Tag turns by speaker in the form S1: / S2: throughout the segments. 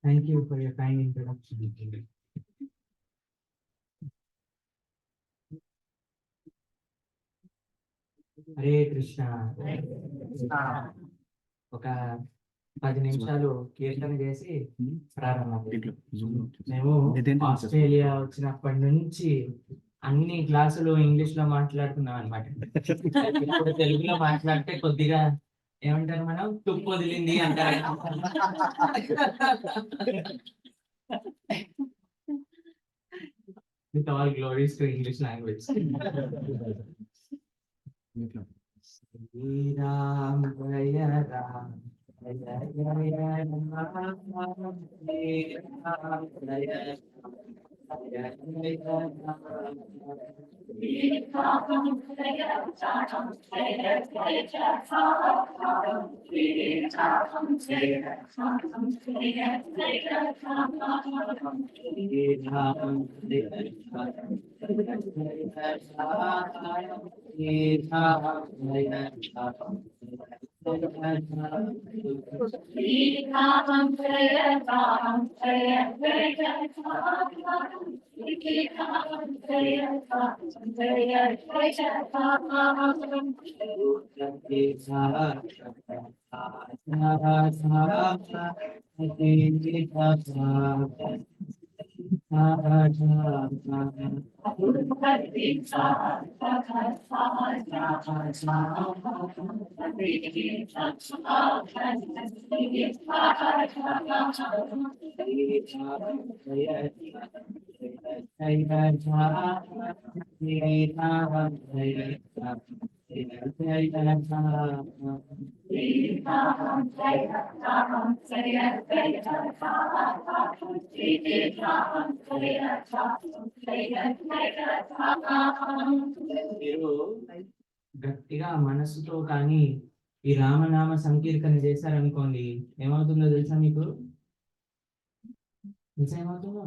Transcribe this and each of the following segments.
S1: Thank you for your kind introduction. Hare Krishna. ఒక 10 నిమిషాలు కీర్తన చేసి ప్రారంభం. మేము ఆస్ట్రేలియా వచ్చినప్పటి నుంచి అన్ని క్లాసులు ఇంగ్లీష్ లో మాట్లాడుతున్నాం అనమాట. ఇప్పుడు తెలుగులో మాట్లాడితే కొద్దిగా ఏమంటారు, మనం తుప్పు వదిలింది అంటారు. With all glories to English language. Shri Ram Jaya Ram Jaya Jaya Ram Shri Ram Jaya మీరు గట్టిగా మనసుతో కానీ ఈ రామనామ సంకీర్తన చేశారనుకోండి, ఏమవుతుందో తెలుసా మీకు? ఏమవుతుందో,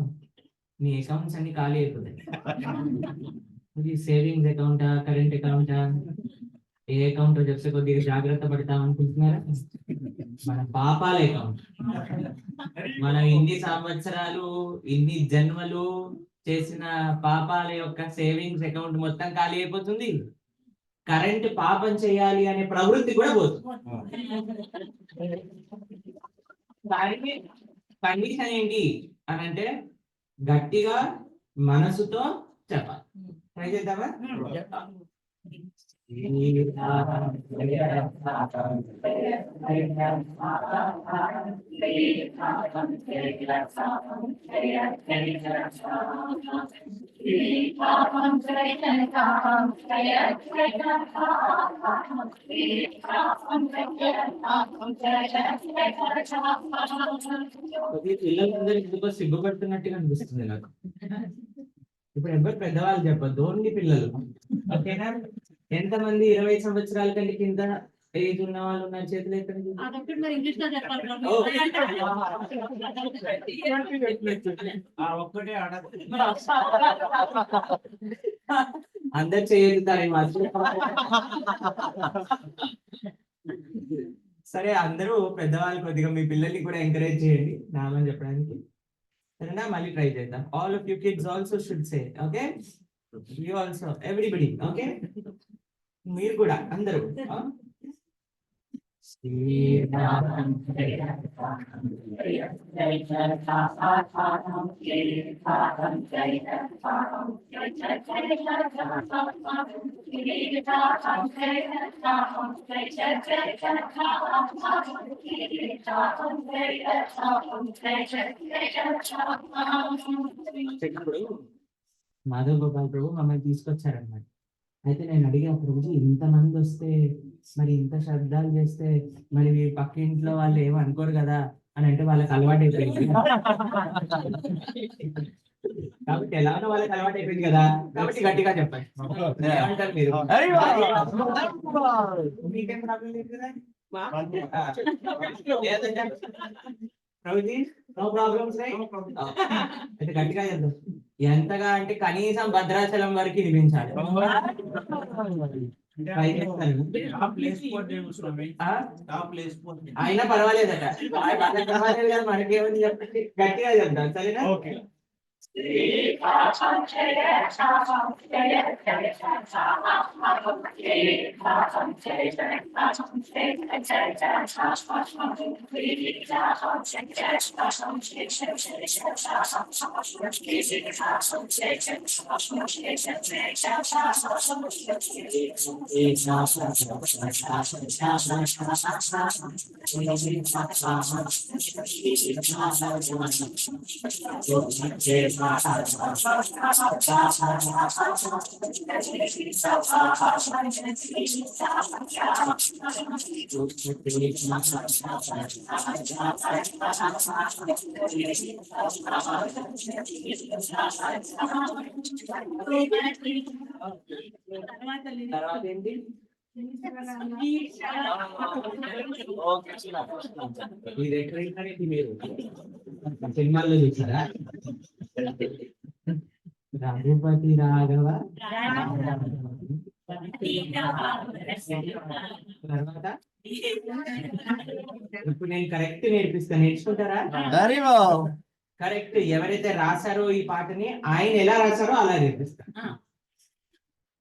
S1: మీ అకౌంట్స్ అన్ని ఖాళీ అయిపోతాయి. ఇది సేవింగ్స్ అకౌంటా, కరెంట్ అకౌంటా, ఏ అకౌంట్ చెప్తే కొద్దిగా జాగ్రత్త పడతాం అనుకుంటున్నారా? మన పాపాల అకౌంట్. మన ఇన్ని సంవత్సరాలు, ఇన్ని జన్మలు చేసిన పాపాల యొక్క సేవింగ్స్ అకౌంట్ మొత్తం ఖాళీ అయిపోతుంది. కరెంట్ పాపం చేయాలి అనే ప్రవృత్తి కూడా పోతుంది. దానికి కండిషన్ ఏంటి అని అంటే, గట్టిగా మనసుతో చెప్పాలి. ట్రై చేద్దామా? పిల్లలందరూ ఎందుకో సిగ్గుపడుతున్నట్టుగా అనిపిస్తుంది నాకు. ఇప్పుడు ఎవరు పెద్దవాళ్ళు చెప్పద్దు, ఓన్లీ పిల్లలు. ఓకేనా? ఎంతమంది 20 సంవత్సరాల కంటే కింద ఏజ్ ఉన్న వాళ్ళు ఉన్న చేతులు ఎక్కడ? అందరు చేయగలుగుతారు మాత్రం. సరే, అందరూ పెద్దవాళ్ళు కొద్దిగా మీ పిల్లల్ని కూడా ఎంకరేజ్ చేయండి నామని చెప్పడానికి. సరేనా? మళ్ళీ ట్రై చేద్దాం. All of you kids also should say, okay? You also, everybody, okay? మీరు కూడా అందరూ. మాధవ్ గోపాల్ ప్రభు మమ్మల్ని తీసుకొచ్చారన్నమాట. అయితే నేను అడిగా, ప్రభుజీ ఇంతమంది వస్తే మరి ఇంత శ్రద్ధాలు చేస్తే మరి మీ పక్క ఇంట్లో వాళ్ళు ఏమో అనుకోరు కదా అని అంటే, వాళ్ళకి అలవాటు అయిపోయింది. కాబట్టి ఎలాగో వాళ్ళకి అలవాటు అయిపోయింది కదా, కాబట్టి గట్టిగా చెప్పండి. ఏమంటారు మీరు? మీకేం ప్రాబ్లం లేదు కదా? ప్రభుజీ నో ప్రాబ్లమ్స్ అయితే గట్టిగా చేద్దాం. ఎంతగా అంటే కనీసం భద్రాచలం వరకు వినిపించాలి. ట్రై చేస్తాను. ఆ? అయినా పర్వాలేదట. వాళ్ళకి పర్వాలేదు కదా, మనకేమని చెప్పండి, గట్టిగా చెప్తాం సరేనా. తర్వాత ఏంటి? ఇది ఎక్కడ విన్నారండి మీరు? సినిమాల్లో చూసారా? రఘుపతి రాఘవ. తర్వాత ఇప్పుడు నేను కరెక్ట్ నేర్పిస్తాను, నేర్చుకుంటారా? కరెక్ట్. ఎవరైతే రాశారో ఈ పాటని ఆయన ఎలా రాశారో అలా నేర్పిస్తా.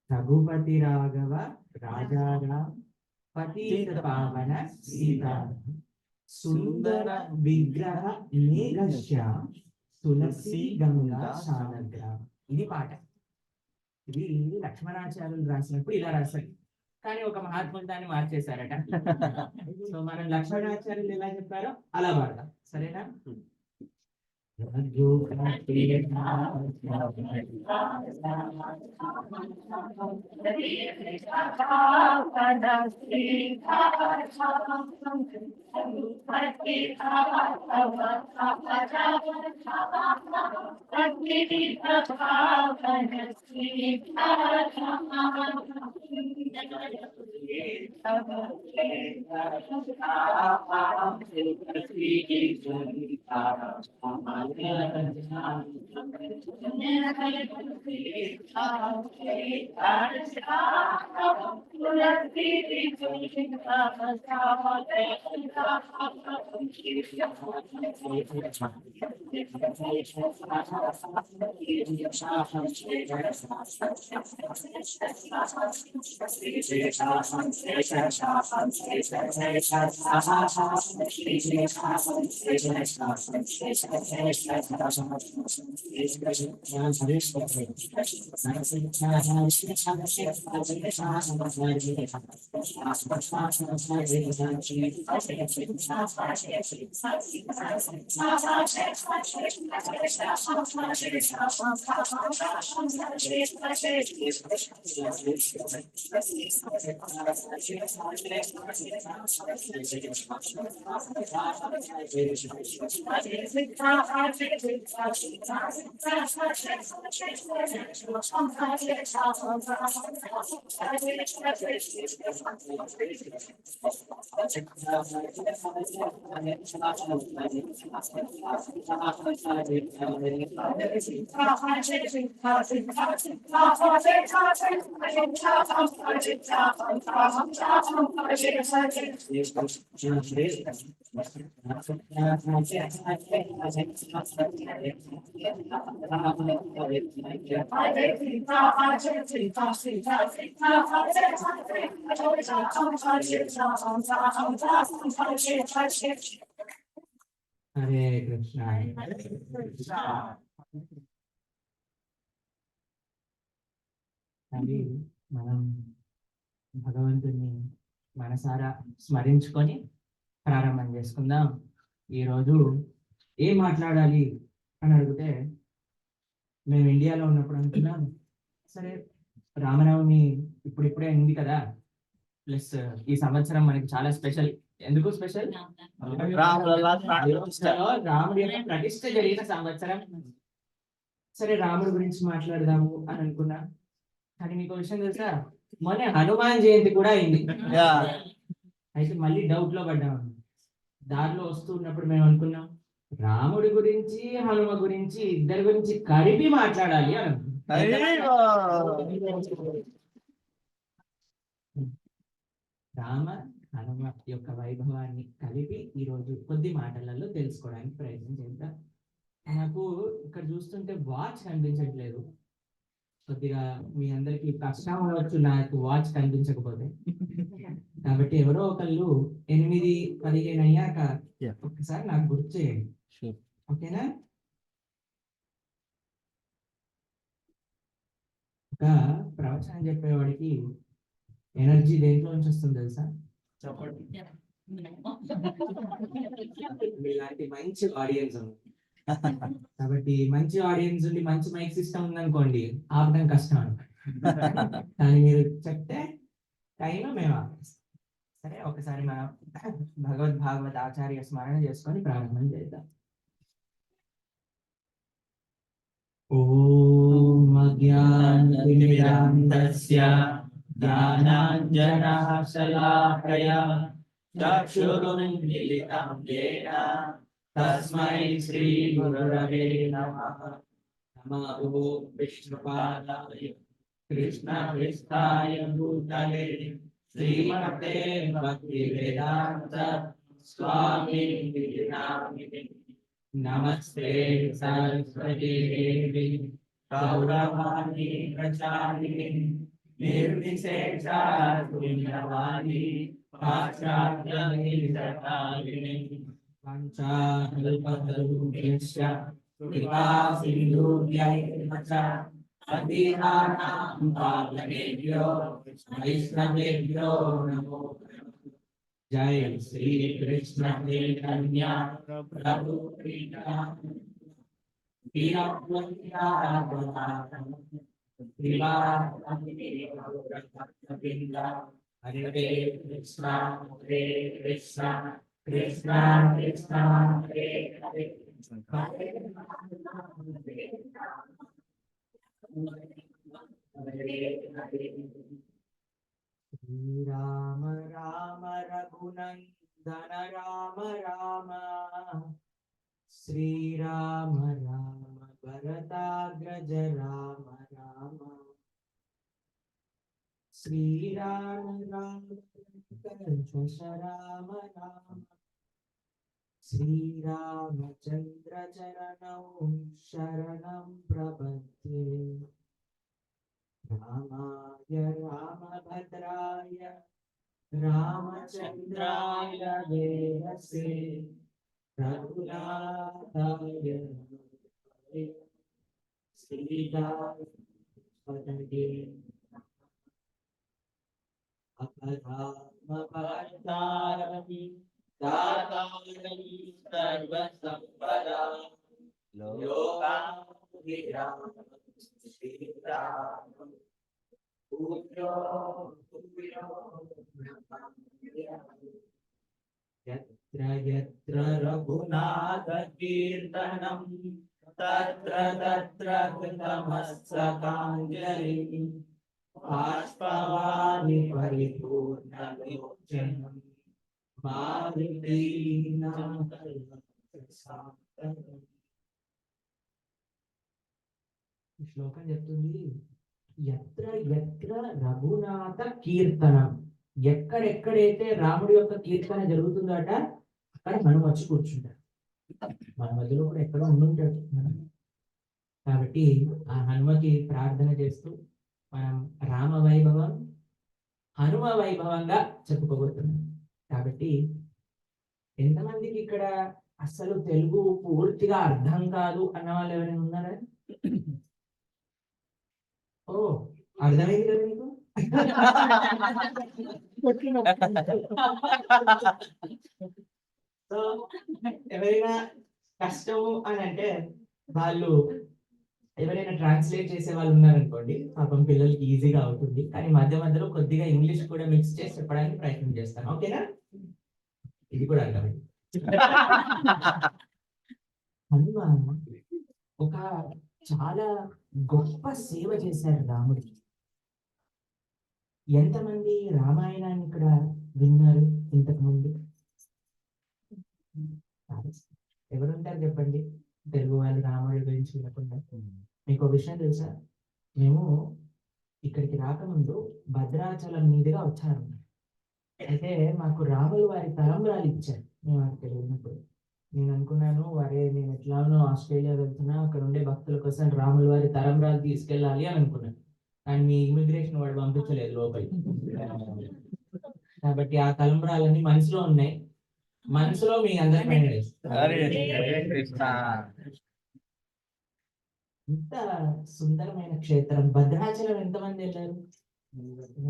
S1: రఘుపతి రాఘవ రాజారాం పతిత పావన సీతారాం సుందర విగ్రహ మేఘశ్యాం తులసి గంగా సానగ్రాం. ఇది పాట. ఇది లక్ష్మణాచార్యులు రాసినప్పుడు ఇలా రాశారు, కానీ ఒక మహాత్ములు దాన్ని మార్చేశారట. సో మనం లక్ష్మణాచార్యులు ఎలా చెప్పారో అలా వాడదాం, సరేనా? హరే కృష్ణ. అది మనం భగవంతుని మనసారా స్మరించుకొని ప్రారంభం చేసుకుందాం. ఈరోజు ఏం మాట్లాడాలి అని అడిగితే, మేము ఇండియాలో ఉన్నప్పుడు అనుకున్నాం, సరే రామనవమి ఇప్పుడిప్పుడే ఉంది కదా, ప్లస్ ఈ సంవత్సరం మనకి చాలా స్పెషల్. ఎందుకు స్పెషల్? రాముడి యొక్క ప్రతిష్ఠ జరిగిన సంవత్సరం. సరే రాముడి గురించి మాట్లాడదాము అని అనుకున్నా, కానీ మీకు విషయం తెలుసా, మొన్న హనుమాన్ జయంతి కూడా అయింది. అయితే మళ్ళీ డౌట్ లో పడ్డాము. దారిలో వస్తూ ఉన్నప్పుడు మేము అనుకున్నాం, రాముడి గురించి హనుమ గురించి ఇద్దరి గురించి కలిపి మాట్లాడాలి అని అనుకున్నాం. రామ హనుమ యొక్క వైభవాన్ని కలిపి ఈరోజు కొద్ది మాటలలో తెలుసుకోవడానికి ప్రయత్నం చేద్దాం. నాకు ఇక్కడ చూస్తుంటే వాచ్ కనిపించట్లేదు. కొద్దిగా మీ అందరికి కష్టం అవ్వచ్చు నాకు వాచ్ కనిపించకపోతే. కాబట్టి ఎవరో ఒకళ్ళు 8:15 అయ్యాక ఒకసారి నాకు గుర్తు చేయండి. ఓకేనా? ఒక ప్రవచనం చెప్పేవాడికి ఎనర్జీ దేంట్లో నుంచి వస్తుంది తెలుసా? ఇలాంటి మంచి ఆడియన్స్ ఉంది. కాబట్టి మంచి ఆడియన్స్ ఉండి మంచి మైక్ సిస్టమ్ ఉందనుకోండి, ఆపడం కష్టం అనమాట. కానీ మీరు చెప్తే టైం మేము ఆపేస్తాం. సరే, ఒకసారి మనం భాగవత ఆచార్య స్మరణ చేసుకొని ప్రారంభం చేద్దాం. ఓం అజ్ఞానతిమిరాంధస్య జ్ఞానాంజనశలాకయా చక్షురున్మిలితం యేన తస్మై శ్రీ గురవే నమః. నమో విష్ణుపాదాయ కృష్ణ పృష్ఠాయ భూతలే శ్రీమతే భక్తివేదాంత స్వామి నామినే. నమస్తే సరస్వతి దేవి గౌరవాణి ప్రచారిణి నిర్విశేష శూన్యవాణి పాశ్చాత్య హితకారిణి పంచాకల్పతరుభ్యశ్చ కృపా సింధుభ్యైవ చ పతితానాం పావనేభ్యో వైష్ణవేభ్యో నమో నమః. జై శ్రీ కృష్ణ చైతన్య ప్రభు హరే కృష్ణ హరే కృష్ణ కృష్ణ కృష్ణ హరే హరే శ్రీరామ రామ రఘునందన రామ రామ శ్రీరామ రామ భరతాగ్రజ రామ రామ శ్రీరామ రామ రామ రామ శ్రీరామచంద్ర చరణౌ శరణం ప్రపద్యే. రామాయ రామభద్రాయ రామచంద్రాయ వేదసే రఘునాథాయ శ్రీరామపదగే అపరామపదారమి దాతారమి సర్వసంపదాం లోకాభిరామ శ్రీరామ యత్ర యత్ర రఘునాథ కీర్తనం తత్ర తత్ర కృతమస్తకాంజలి బాష్పవాణి పరిపూర్ణలోచనం మారుతీనాం ఈ శ్లోకం చెప్తుంది, ఎత్ర ఎత్ర రఘునాథ కీర్తనం, ఎక్కడెక్కడైతే రాముడి యొక్క కీర్తన జరుగుతుందట అక్కడ మనం వచ్చి కూర్చుంటాం. మన మధ్యలో కూడా ఎక్కడో ఉండుంటాడు మనం. కాబట్టి ఆ హనుమకి ప్రార్థన చేస్తూ మనం రామ వైభవం హనుమ వైభవంగా చెప్పుకోబోతున్నాం. కాబట్టి ఎంతమందికి ఇక్కడ అసలు తెలుగు పూర్తిగా అర్థం కాదు అన్న వాళ్ళు ఎవరైనా ఉన్నారా? ఓ, అర్థమైంది కదా మీకు? సో ఎవరైనా కష్టము అని అంటే వాళ్ళు ఎవరైనా ట్రాన్స్లేట్ చేసే వాళ్ళు ఉన్నారనుకోండి, పాపం పిల్లలకి ఈజీగా అవుతుంది. కానీ మధ్య మధ్యలో కొద్దిగా ఇంగ్లీష్ కూడా మిక్స్ చేసి చెప్పడానికి ప్రయత్నం చేస్తాను. ఓకేనా? ఇది కూడా అర్థమైంది. హనుమ ఒక చాలా గొప్ప సేవ చేశారు రాముడికి. ఎంతమంది రామాయణాన్ని ఇక్కడ విన్నారు ఇంతకు ముందు? ఎవరుంటారు చెప్పండి తెలుగు వాళ్ళు రాముడి గురించి వినకుండా? మీకు విషయం తెలుసా, మేము ఇక్కడికి రాకముందు భద్రాచలం మీదుగా వచ్చారు. అయితే మాకు రాములు వారి తలంబ్రాలు ఇచ్చారు మేము అక్కడ వెళ్ళినప్పుడు. నేను అనుకున్నాను, వరే నేను ఎట్లానో ఆస్ట్రేలియా వెళ్తున్నా, అక్కడ ఉండే భక్తుల కోసం రాముల వారి తలంబ్రాలు తీసుకెళ్ళాలి అని అనుకున్నాను. కానీ మీ ఇమిగ్రేషన్ వాడు పంపించలేదు లోపలికి. కాబట్టి ఆ తలంబ్రాలన్నీ మనసులో ఉన్నాయి. మనసులో మీ అందరి పైన ఇంత సుందరమైన క్షేత్రం భద్రాచలం ఎంతమంది వెళ్ళారు?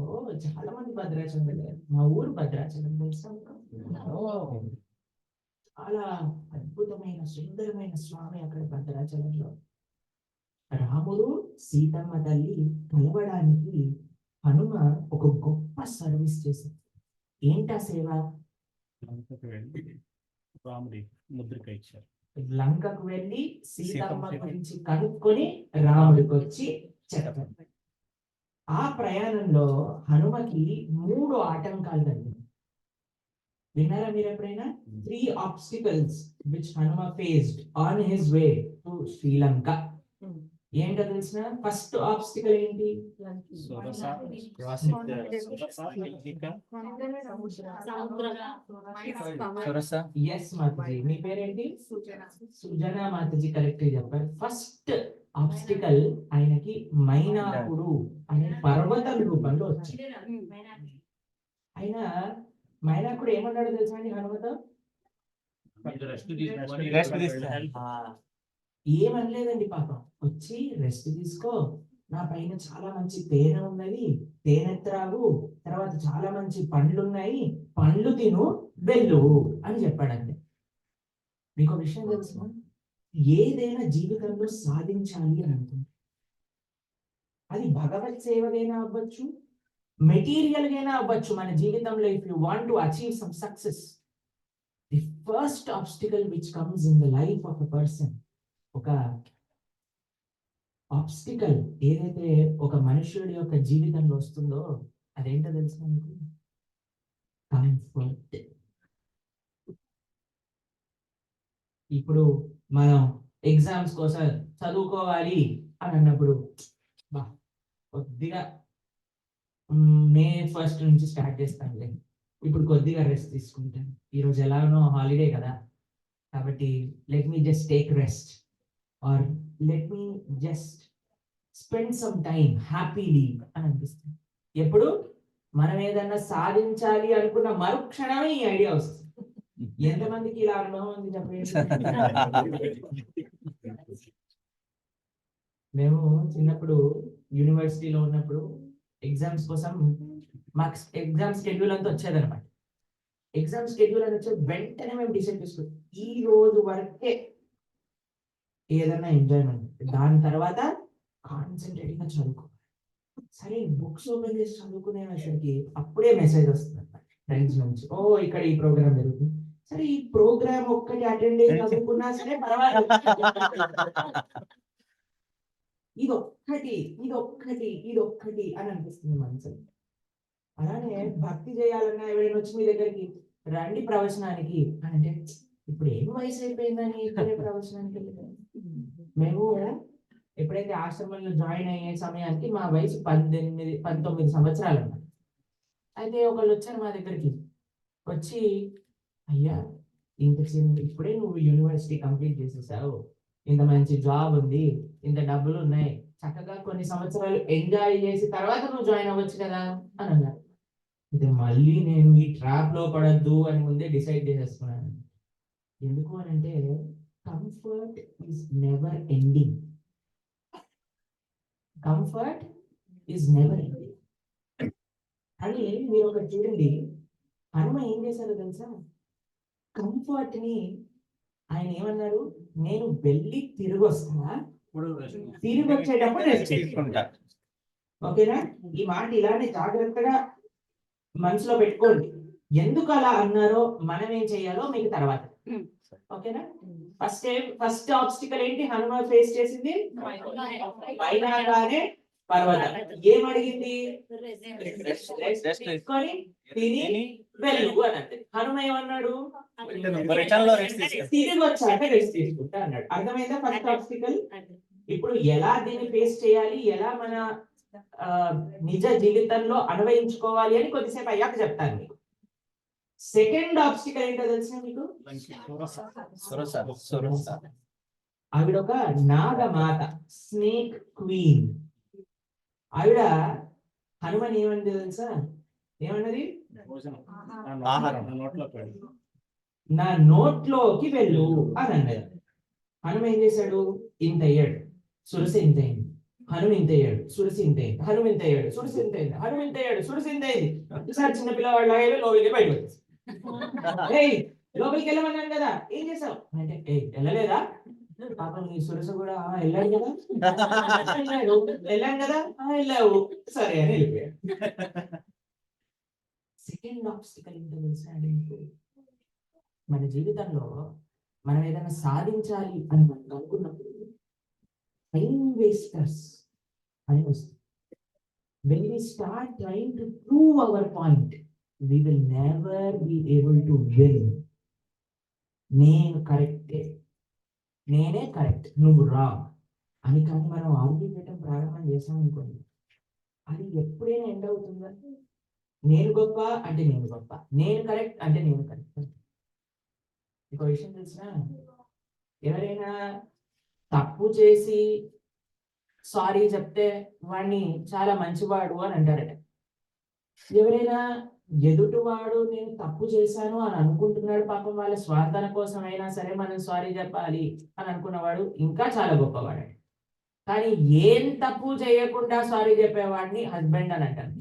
S1: ఓ, చాలా మంది భద్రాచలం వెళ్ళారు. మా ఊరు భద్రాచలం తెలుసా మీకు? చాలా అద్భుతమైన సుందరమైన స్వామి అక్కడ భద్రాచలంలో. రాముడు సీతమ్మ తల్లి కలవడానికి హనుమ ఒక గొప్ప సర్వీస్ చేసింది. ఏంటా సేవ?
S2: రాముడి ముద్రిక ఇచ్చారు.
S1: లంకకు వెళ్ళి సీతమ్మ గురించి కనుక్కొని రాముడికి వచ్చి చెప్పారు. ఆ ప్రయాణంలో హనుమకి 3 ఆటంకాలు కలిగాయి. విన్నారా మీరు ఎప్పుడైనా? 3 obstacles which Hanuma faced on his way to Sri Lanka. ఏంటో తెలిసిన? ఫస్ట్ ఆబ్స్టికల్ ఏంటి? ఎస్ మాతాజీ, మీ పేరేంటి? సుజనా మాతాజీ, కరెక్ట్ చెప్పారు. ఫస్ట్ ఆబ్స్టికల్ ఆయనకి మైనాకుడు అనే పర్వతం రూపంలో వచ్చింది. ఆయన మైనాకుడు ఏమన్నాడు తెలుసా అండి హనుమతో? ఏమనలేదండి పాపం. వచ్చి రెస్ట్ తీసుకో, నా పైన చాలా మంచి తేనె ఉన్నది, తేనె త్రాగు, తర్వాత చాలా మంచి పండ్లు ఉన్నాయి, పండ్లు తిను, వెళ్ళు అని చెప్పాడండి. మీకు విషయం తెలుసు, ఏదైనా జీవితంలో సాధించాలి అని అనుకుంటుంది, అది భగవత్ సేవగైనా అవ్వచ్చు, మెటీరియల్ గైనా అవ్వచ్చు. మన జీవితంలో if you want to achieve some success, the first obstacle which comes in the life of a person, ఒక ఆబ్స్టికల్ ఏదైతే ఒక మనుష్యుడి యొక్క జీవితంలో వస్తుందో అదేంటో తెలుసు మీకు? కంఫర్ట్. ఇప్పుడు మనం ఎగ్జామ్స్ కోసం చదువుకోవాలి అని అన్నప్పుడు కొద్దిగా మే 1 నుంచి స్టార్ట్ చేస్తానులే, ఇప్పుడు కొద్దిగా రెస్ట్ తీసుకుంటాను, ఈరోజు ఎలాగనో హాలిడే కదా, కాబట్టి let me just take rest, or let me just spend some time happily అని అనిపిస్తుంది. ఎప్పుడు మనం ఏదన్నా సాధించాలి అనుకున్న మరుక్షణమే ఈ ఐడియా వస్తుంది. ఎంతమందికి ఇలా అనుభవం ఉంది చెప్పండి? మేము చిన్నప్పుడు యూనివర్సిటీలో ఉన్నప్పుడు ఎగ్జామ్స్ కోసం మాకు ఎగ్జామ్ షెడ్యూల్ అంతా వచ్చేదన్నమాట. ఎగ్జామ్ షెడ్యూల్ అని వచ్చే వెంటనే మేము డిసైడ్ చేసుకుంటాం, ఈ రోజు వరకే ఏదన్నా ఎంజాయ్మెంట్, దాని తర్వాత కాన్సన్ట్రేటింగ్ గా చదువుకో. సరే బుక్స్ ఓపెన్ చేసి చదువుకునే విషయానికి అప్పుడే మెసేజ్ వస్తుంది ఫ్రెండ్స్ నుంచి, ఓ ఇక్కడ ఈ ప్రోగ్రామ్ జరుగుతుంది. సరే ఈ ప్రోగ్రామ్ ఒక్కటి అటెండ్ చేసి చదువుకున్నా సరే పర్వాలేదు, ఇదొక్కటి ఇదొక్కటి ఇదొక్కటి అని అనిపిస్తుంది మనసులో. అలానే భక్తి చేయాలన్నా ఎవరైనా వచ్చి మీ దగ్గరికి రండి ప్రవచనానికి అని అంటే, ఇప్పుడు ఏం వయసు అయిపోయిందని ఇక్కడే ప్రవచనానికి వెళ్ళారు. మేము ఎప్పుడైతే ఆశ్రమంలో జాయిన్ అయ్యే సమయానికి మా వయసు 18-19 సంవత్సరాలు అన్నమాట. అయితే ఒకళ్ళు వచ్చారు మా దగ్గరికి, వచ్చి అయ్యా ఇంత ఇప్పుడే నువ్వు యూనివర్సిటీ కంప్లీట్ చేసేసావు, ఇంత మంచి జాబ్ ఉంది, ఇంత డబ్బులు ఉన్నాయి, చక్కగా కొన్ని సంవత్సరాలు ఎంజాయ్ చేసి తర్వాత నువ్వు జాయిన్ అవ్వచ్చు కదా అని అన్నారు. అయితే మళ్ళీ నేను ఈ ట్రాప్ లో పడద్దు అని ముందే డిసైడ్ చేసేసుకున్నాను. ఎందుకు అని అంటే comfort is never ending. Comfort is never ending అని మీరు ఒకటి చూడండి. హనుమ ఏం చేశారో తెలుసా? కంఫర్ట్ ని ఆయన ఏమన్నారు, నేను వెళ్ళి తిరిగి వస్తా, తిరిగి వచ్చేటప్పుడు రెస్ట్ తీసుకుంటా. ఓకేనా? ఈ మాట ఇలానే జాగ్రత్తగా మనసులో పెట్టుకోండి. ఎందుకు అలా అన్నారో మనం ఏం చేయాలో మీకు తర్వాత. ఓకేనా? ఫస్ట్ ఆబ్స్టికల్ ఏంటి హనుమ ఫేస్ చేసింది? పైనగానే పర్వతం. ఏమడిగింది? తీసుకొని తిని వెళ్ళు అని అంటే హనుమ ఏమన్నాడు? తిరిగి వచ్చాక రెస్ట్ తీసుకుంటా అన్నాడు. అర్థమైందా ఫస్ట్ ఆబ్స్టికల్? ఇప్పుడు ఎలా దీన్ని ఫేస్ చేయాలి, ఎలా మన నిజ జీవితంలో అన్వయించుకోవాలి అని కొద్దిసేపు అయ్యాక చెప్తాను మీకు. సెకండ్ ఆబ్స్టికల్ ఏంటో తెలిసిన మీకు? ఆవిడ ఒక నాగమాత, స్నేక్ క్వీన్. ఆవిడ హనుమని ఏమంటే తెలుసా? ఏమన్నది?
S2: ఆహారం నోట్లోకి వెళ్ళి.
S1: నా నోట్లోకి వెళ్ళు అని అన్నది. హనుమ ఏం చేశాడు? ఇంత అయ్యాడు, సురస ఇంత అయింది. హనుమ ఇంత అయ్యాడు, సురస ఇంత అయింది. హనుమ ఇంత అయ్యాడు, సురస ఇంత అయింది. హనుమ ఇంత అయ్యాడు, సురస ఇంత అయింది. ఒకసారి చిన్న పిల్లవాడు లాగే లోపలికి బయట వచ్చేసి, ఏయ్ లోపలికి వెళ్ళమన్నాను కదా, ఏం చేసావు అంటే, వెళ్ళలేదా? పాపం నీ సురస కూడా వెళ్ళాడు కదా, వెళ్ళాను కదా, వెళ్ళావు, సరే అని వెళ్ళిపోయాడు. సెకండ్ ఆబ్స్టికల్ ఏంటో తెలుసా అండి మీకు? మన జీవితంలో మనం ఏదైనా సాధించాలి అని మనం అనుకున్నప్పుడు టైం వేస్టర్స్ అని వస్తుంది. When we start trying to prove our point, we will never be able to win. నేను కరెక్టే, నేనే కరెక్ట్, నువ్వు రాంగ్ అని కానీ మనం ఆర్గ్యూ చేయడం ప్రారంభం చేసామనుకోండి, అది ఎప్పుడైనా ఎండ్ అవుతుందా? నేను గొప్ప అంటే నేను గొప్ప, నేను కరెక్ట్ అంటే నేను కరెక్ట్. ఇంకో విషయం తెలిసిన, ఎవరైనా తప్పు చేసి సారీ చెప్తే వాడిని చాలా మంచివాడు అని అంటారట. ఎవరైనా ఎదుటివాడు నేను తప్పు చేశాను అని అనుకుంటున్నాడు, పాపం వాళ్ళ స్వార్థన కోసం అయినా సరే మనం సారీ చెప్పాలి అని అనుకున్నవాడు ఇంకా చాలా గొప్పవాడు. కానీ ఏం తప్పు చేయకుండా సారీ చెప్పేవాడిని హస్బెండ్ అని అంటారు.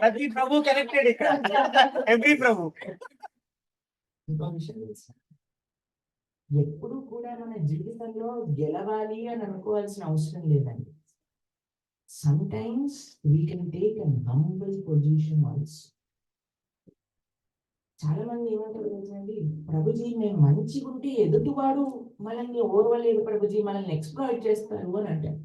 S3: ప్రతి ప్రభు కనెక్టెడ్ ఇక్కడ. ఎవ్రీ ప్రభు.
S1: ఇంకో విషయం తెలుసా? ఎప్పుడు కూడా మన జీవితంలో గెలవాలి అని అనుకోవాల్సిన అవసరం లేదండి. Sometimes we can take an humble position also. చాలా మంది ఏమంటారు తెలుసండి, ప్రభుజీ మేము మంచిగా ఉంటే ఎదుటివాడు మనల్ని ఓర్వలేదు ప్రభుజీ, మనల్ని ఎక్స్ప్లాయిట్ చేస్తారు అని అంటారు.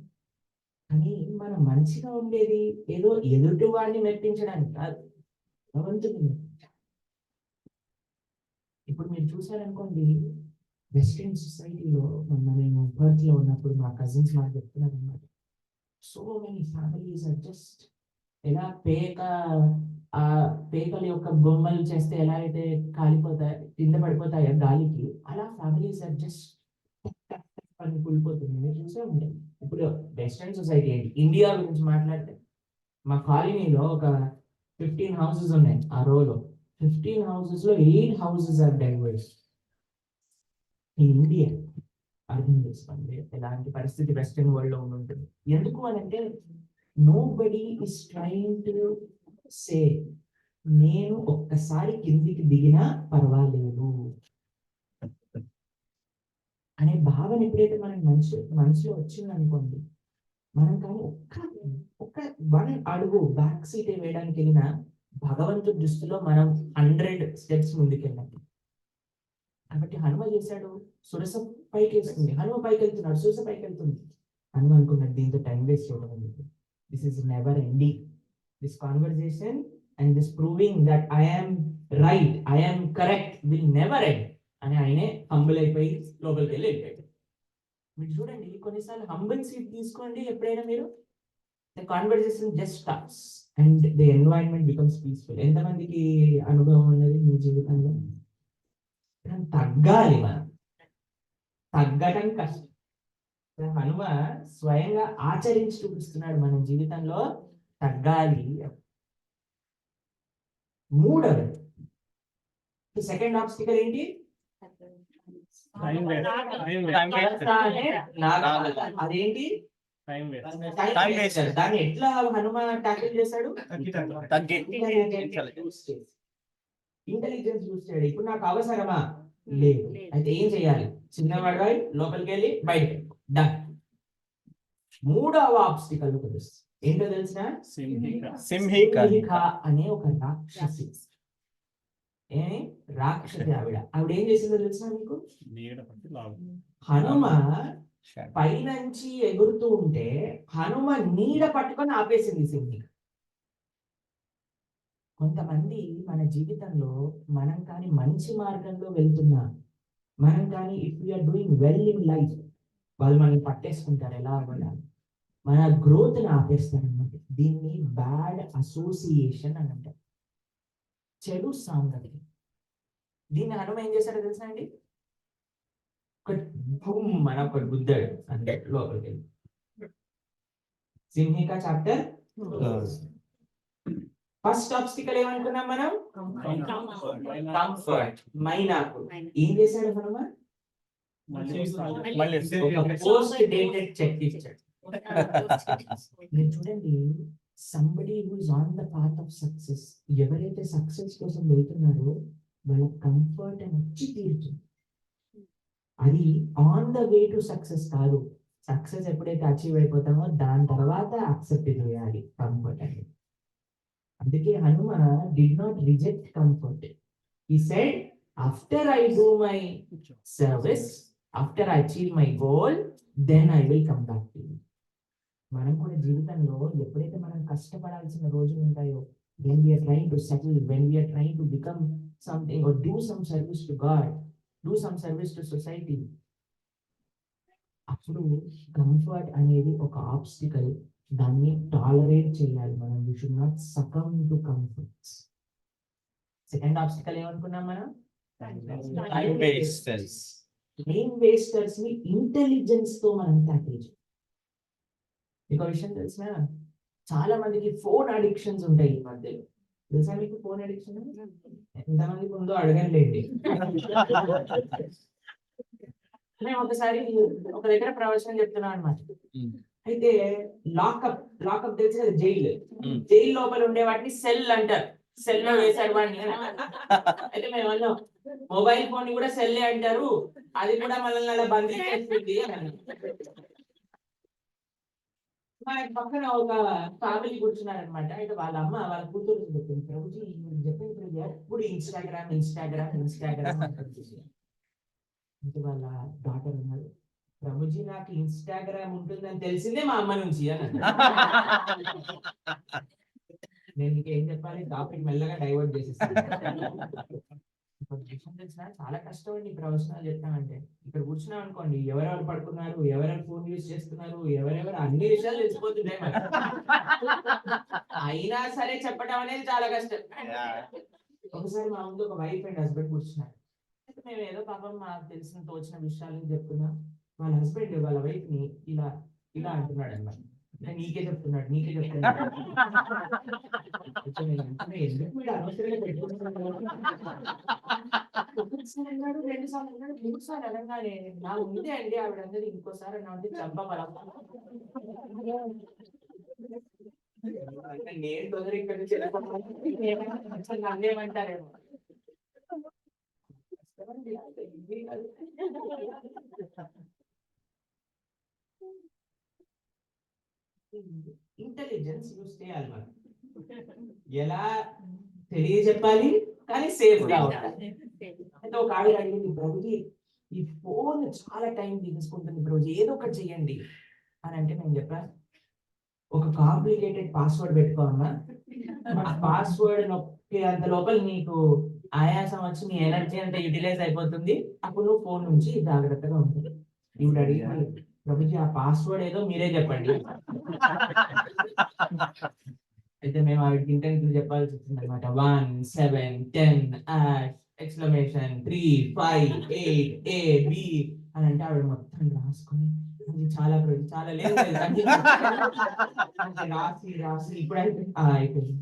S1: కానీ మనం మంచిగా ఉండేది ఏదో ఎదుటివాడిని మెప్పించడానికి కాదు, భగవంతుడిని మెప్పించడానికి. ఇప్పుడు మీరు చూసారనుకోండి, వెస్ట్రన్ సొసైటీలో మొన్న మేము పర్త్ లో ఉన్నప్పుడు మా కజిన్స్ మాకు చెప్తున్నారు అన్నమాట, so many families are just ఎలా ఆ పేకల యొక్క బొమ్మలు చేస్తే ఎలా అయితే కాలిపోతాయి, కింద పడిపోతాయో గాలికి, అలా ఫ్యామిలీస్ ఆర్ జస్ట్ అని కూలిపోతుంది. మీరు చూసే ఉంటాయి. ఇప్పుడు వెస్ట్రన్ సొసైటీ ఏంటి, ఇండియా గురించి మాట్లాడితే మా కాలనీలో ఒక 15 houses ఉన్నాయి. ఆ రోలో 15 houses లో 8 houses are divorce. In India అర్థం చేసుకోండి ఎలాంటి పరిస్థితి వెస్ట్రన్ వరల్డ్ లో ఉంటుంది. ఎందుకు అని అంటే, nobody is trying to say నేను ఒక్కసారి కిందికి దిగినా పర్వాలేదు అనే భావన ఎప్పుడైతే మనకి మనసులో వచ్చింది అనుకోండి, మనం కానీ ఒక్క 1 అడుగు బ్యాక్ సీట్ వేయడానికి వెళ్ళినా భగవంతుడి దృష్టిలో మనం 100 steps ముందుకెళ్ళాలి. కాబట్టి హనుమ చేశాడు, సురస పైకి వేస్తుంది, హనుమ పైకి వెళ్తున్నాడు, సురస పైకి వెళ్తుంది. హనుమ అనుకున్నాడు దీంతో టైం వేస్ట్ చేయడం, this is never ending, this conversation and this proving that I am right, I am correct will never end అని ఆయనే హంబుల్ అయిపోయి లోపలికి వెళ్ళిపోయాడు. మీరు చూడండి, కొన్నిసార్లు హంబుల్ సీట్ తీసుకోండి, ఎప్పుడైనా మీరు the conversation just stops and the environment becomes peaceful. ఎంతమందికి అనుభవం ఉన్నది మీ జీవితంలో? తగ్గాలి, మనం తగ్గటం కష్టం. హనుమ స్వయంగా ఆచరించి చూపిస్తున్నాడు మన జీవితంలో తగ్గాలి. మూడవది, సెకండ్ ఆబ్స్టికల్ ఏంటి? అదేంటి? Time waste. దాన్ని ఎట్లా హనుమ టాకిల్ చేశాడు? ఇంటెలిజెన్స్ యూస్ చేయడు. ఇప్పుడు నాకు అవసరమా? లేదు. అయితే ఏం చేయాలి? చిన్నవాడు లోపలికి వెళ్ళి బయటకి డన్. మూడవ ఆబ్స్టికల్ ఏంటో తెలిసిన? సింహిక అనే ఒక రాక్షసి. రాక్షసి ఆవిడ ఏం చేసిందో తెలిసిన మీకు? హనుమ పైనుంచి ఎగురుతూ ఉంటే హనుమ నీడ పట్టుకొని ఆపేసింది సింహిక. కొంతమంది మన జీవితంలో మనం కానీ మంచి మార్గంలో వెళ్తున్నా, మనం కానీ if we're doing well in life, వాళ్ళు మనల్ని పట్టేసుకుంటారు ఎలా కూడా, మన గ్రోత్ ని ఆపేస్తారు అనమాట. దీన్ని బ్యాడ్ అసోసియేషన్ అని అంటారు, చెడు సాంగతి. దీన్ని హనుమ ఏం చేశాడో తెలుసా అండి, ఒక భూమ్ మన ఒకటి గుద్దాడు అంటే లోపలికి వెళ్ళి. సింహిక చాప్టర్ ఫస్ట్ ఆబ్స్టికల్ ఏమనుకున్నాం మనం, కంఫర్ట్, మైనాకు. ఏం చేశాడు హనుమ,
S2: మళ్ళీ
S1: ఒక పోస్ట్ డేటెడ్ చెక్ ఇచ్చాడు. మీరు చూడండి, somebody who is on the path of success, ఎవరైతే సక్సెస్ కోసం వెళ్తున్నారో వాళ్ళ కంఫర్ట్ అని వచ్చి తీరుతుంది. అది on the way to success కాదు, సక్సెస్ ఎప్పుడైతే అచీవ్ అయిపోతామో దాని తర్వాత అక్సెప్ట్ చేయాలి కంఫర్ట్ అనేది. అందుకే Hanuma did not reject comfort. He said, after I do my service, after I achieve my goal, then I will come back to you. మనం కూడా జీవితంలో ఎప్పుడైతే మనం కష్టపడాల్సిన రోజులు ఉంటాయో, when we are trying to settle, when we are trying to become something or do some service to God, do some service to society, అప్పుడు comfort అనేది ఒక ఆబ్స్టికల్, దాన్ని టాలరేట్ చేయాలి మనం. You should not succumb to comforts. Second obstacle ఏమనుకున్నాం మనం,
S2: time wasters.
S1: Time wasters ని intelligence తో మనం ట్యాకిల్ చేయాలి. ఇంకో విషయం తెలిసిన, చాలా మందికి ఫోన్ అడిక్షన్స్ ఉంటాయి ఈ మధ్యలో. తెలుసా మీకు ఫోన్ అడిక్షన్ ఎంతమందికి ఉందో అడగండి. మేము ఒకసారి ఒక దగ్గర ప్రవచనం చెప్తున్నాం అనమాట. అయితే లాకప్ తెలిసి కదా, జైలు లోపల ఉండే వాటిని సెల్ అంటారు. సెల్ లో వేశాడు వాడిని. అయితే మేము అన్నాం, మొబైల్ ఫోన్ ని కూడా సెల్లే అంటారు, అది కూడా మనల్ని అలా బంధించేస్తుంది అని. మా పక్కన ఒక ఫ్యామిలీ కూర్చున్నారనమాట. అయితే వాళ్ళ అమ్మ వాళ్ళ కూతురు చెప్పింది, ప్రభుజీ చెప్పింది ప్రభు ఎప్పుడు ఇన్స్టాగ్రామ్ అంటే వాళ్ళ డాటర్ ఉన్నారు, ప్రభుజీ నాకు ఇన్స్టాగ్రామ్ ఉంటుందని తెలిసిందే మా అమ్మ నుంచి అని. నేను ఇంకేం చెప్పాలి, టాపిక్ మెల్లగా డైవర్ట్ చేసేస్తాను. విషయం తెలిసిన చాలా కష్టం అండి ప్రవచనాలు చెప్తామంటే. ఇక్కడ కూర్చున్నాం అనుకోండి, ఎవరెవరు పడుకున్నారు, ఎవరెవరు ఫోన్ యూజ్ చేస్తున్నారు, ఎవరెవరు అన్ని విషయాలు తెలిసిపోతున్నాయి. అయినా సరే చెప్పడం అనేది చాలా కష్టం. ఒకసారి మా ముందు ఒక వైఫ్ అండ్ హస్బెండ్ కూర్చున్నారు. మేము ఏదో పాపం మాకు తెలిసిన తోచిన విషయాలను చెప్తున్నాం. వాళ్ళ హస్బెండ్ వాళ్ళ వైఫ్ ని ఇలా ఇలా అంటున్నాడు అన్నమాట. నీకే చెప్తున్నాడు ఎందుకు మీరు అనవసరంగా పెట్టుకుంటున్నారు. ఒకసారి అన్నాడు, 2 సార్లు అన్నాడు, 3 సార్లు అనగానే నా ముందే అండి ఆవిడందరూ ఇంకోసారి అన్నా ఉంటే చంపబలం. అంటే నేను తొందర ఇక్కడ నుంచి నన్నేమంటారేమో. ఇంటెలిజెన్స్ యూస్ చేయాలి మనం. ఎలా తెలియజెప్పాలి కానీ సేఫ్ గా ఉండాలి. అంటే ఒక ఆవిడ అడిగింది, ప్రభుజీ ఈ ఫోన్ చాలా టైం తీసుకుంటుంది ప్రభుజీ, ఏదో ఒకటి చెయ్యండి అని అంటే నేను చెప్పాను, ఒక కాంప్లికేటెడ్ పాస్వర్డ్ పెట్టుకోమన్నా, పాస్వర్డ్ నొక్కి అంత లోపల నీకు ఆయాసం వచ్చి నీ ఎనర్జీ అంతా యూటిలైజ్ అయిపోతుంది, అప్పుడు నువ్వు ఫోన్ నుంచి జాగ్రత్తగా ఉంటుంది. ఇప్పుడు అడిగి, ప్రభుజీ ఆ పాస్వర్డ్ ఏదో మీరే చెప్పండి. అయితే మేము ఆవిడకి ఇంటర్నెట్ చెప్పాల్సి వచ్చింది అనమాట. 1 7 10 ఎక్స్క్లమేషన్ 3 5 8 A B అని అంటే ఆవిడ మొత్తం రాసుకొని, అది చాలా చాలా లేదు రాసి ఇప్పుడు అయిపోయింది.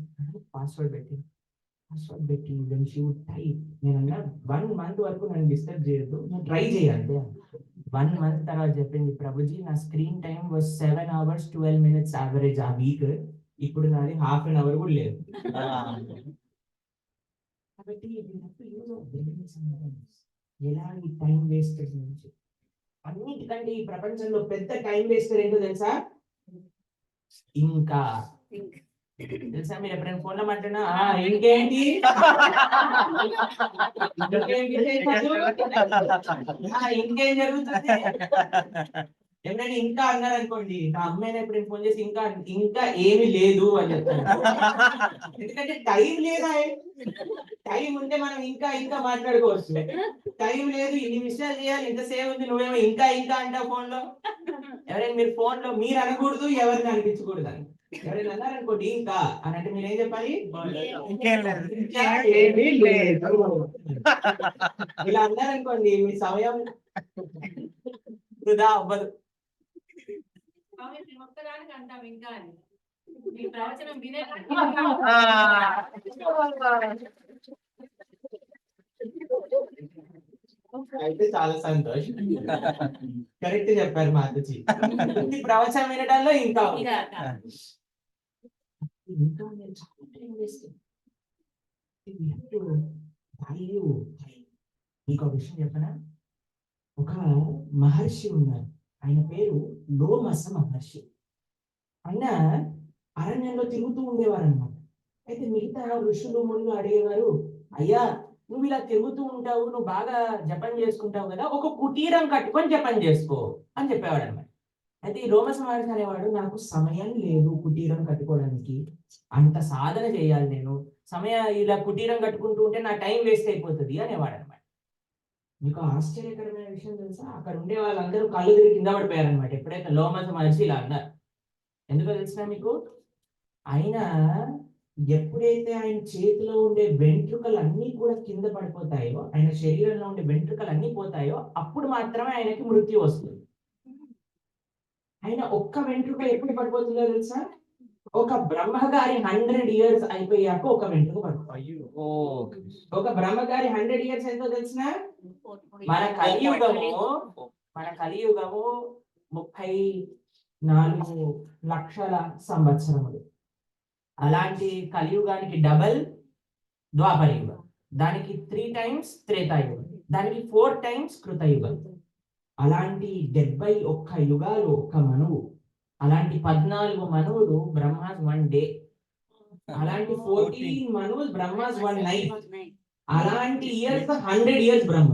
S1: పాస్వర్డ్ పెట్టి దెన్ షీ వుడ్ టైప్. నేను అన్నా 1 month వరకు నన్ను డిస్టర్బ్ చేయొద్దు, నువ్వు ట్రై చేయాలి. 1 month తర్వాత చెప్పింది, ప్రభుజీ నా screen time was 7 hours 12 minutes average ఆ వీక్, ఇప్పుడు నాది ½ an hour కూడా లేదు. కాబట్టి ఎలా ఈ టైం వేస్టర్స్ నుంచి, అన్నిటికంటే ఈ ప్రపంచంలో పెద్ద టైం వేస్టర్ ఏంటో తెలుసా, ఇంకా తెలుసా? మీరు ఎప్పుడైనా ఫోన్ లో మాట్లాడినా ఇంకేంటి ఇంకేం జరుగుతుంది, ఎప్పుడైనా ఇంకా అన్నారు అనుకోండి, నా అమ్మాయిని ఎప్పుడైనా ఫోన్ చేసి ఇంకా ఇంకా ఏమీ లేదు అని చెప్తాను. ఎందుకంటే టైం లేదా, టైం ఉంటే మనం ఇంకా ఇంకా మాట్లాడుకోవచ్చు. టైం లేదు, ఇన్ని విషయాలు చేయాలి, ఇంతసేపు ఉంది, నువ్వేమో ఇంకా ఇంకా అంటావు ఫోన్ లో. ఎవరైనా మీరు ఫోన్ లో మీరు అనకూడదు, ఎవరిని అనిపించకూడదు అని. ఎవరైనా అన్నారనుకోండి ఇంకా అని అంటే మీరు ఏం చెప్పాలి?
S3: ఇంకేం లేదు.
S1: ఇంకా ఏమీ లేదు. ఇలా అన్నారనుకోండి మీ సమయం వృధా అవ్వదు.
S4: ఒక్కదానికి అంటాం ఇంకా అని. మీ ప్రవచనం వినే
S1: అయితే చాలా సంతోషం. కరెక్ట్ చెప్పారు మాధుజీ. ఈ ప్రవచనం వినడంలో ఇంకా ఉంది. ఇంకా నేను చాలా టైం వేస్ట్. ఇంకో విషయం చెప్పనా? ఒక మహర్షి ఉన్నారు, ఆయన పేరు లోమస మహర్షి. ఆయన అరణ్యంలో తిరుగుతూ ఉండేవారు అనమాట. అయితే మిగతా ఋషులు మునులు అడిగేవారు, అయ్యా నువ్వు ఇలా తిరుగుతూ ఉంటావు, నువ్వు బాగా జపం చేసుకుంటావు కదా, ఒక కుటీరం కట్టుకొని జపం చేసుకో అని చెప్పేవాడు అనమాట. అయితే ఈ లోమస మహర్షి అనేవాడు, నాకు సమయం లేదు కుటీరం కట్టుకోవడానికి, అంత సాధన చేయాలి నేను, ఇలా కుటీరం కట్టుకుంటూ ఉంటే నా టైం వేస్ట్ అయిపోతుంది అనేవాడు అనమాట. మీకు ఆశ్చర్యకరమైన విషయం తెలుసా? అక్కడ ఉండే వాళ్ళందరూ కళ్ళు తిరిగి కింద పడిపోయారు అనమాట ఎప్పుడైతే లోమస మహర్షి ఇలా అన్నారు. ఎందుకో తెలిసిన మీకు? ఆయన ఎప్పుడైతే ఆయన చేతిలో ఉండే వెంట్రుకలు అన్ని కూడా కింద పడిపోతాయో, ఆయన శరీరంలో ఉండే వెంట్రుకలు అన్ని పోతాయో, అప్పుడు మాత్రమే ఆయనకి మృత్యు వస్తుంది. ఆయన ఒక్క వెంట్రుక ఎప్పుడు పడిపోతుందో తెలుసా? ఒక బ్రహ్మగారి 100 years అయిపోయాక ఒక వెంట్రుక పడిపోయి. ఒక బ్రహ్మగారి 100 years ఎంతో తెలిసిన? మన కలియుగము 34 లక్షల సంవత్సరములు. అలాంటి కలియుగానికి డబల్ ద్వాపర యుగం, దానికి 3 times త్రేతాయుగం, దానికి 4 times కృతయుగం. అలాంటి 71 యుగాలు ఒక్క మనువు. అలాంటి 14 మనువులు బ్రహ్మాస్ 1 day. అలాంటి 14 మనువులు బ్రహ్మాస్ 1 night. అలాంటి ఇయర్స్ 100 years బ్రహ్మ.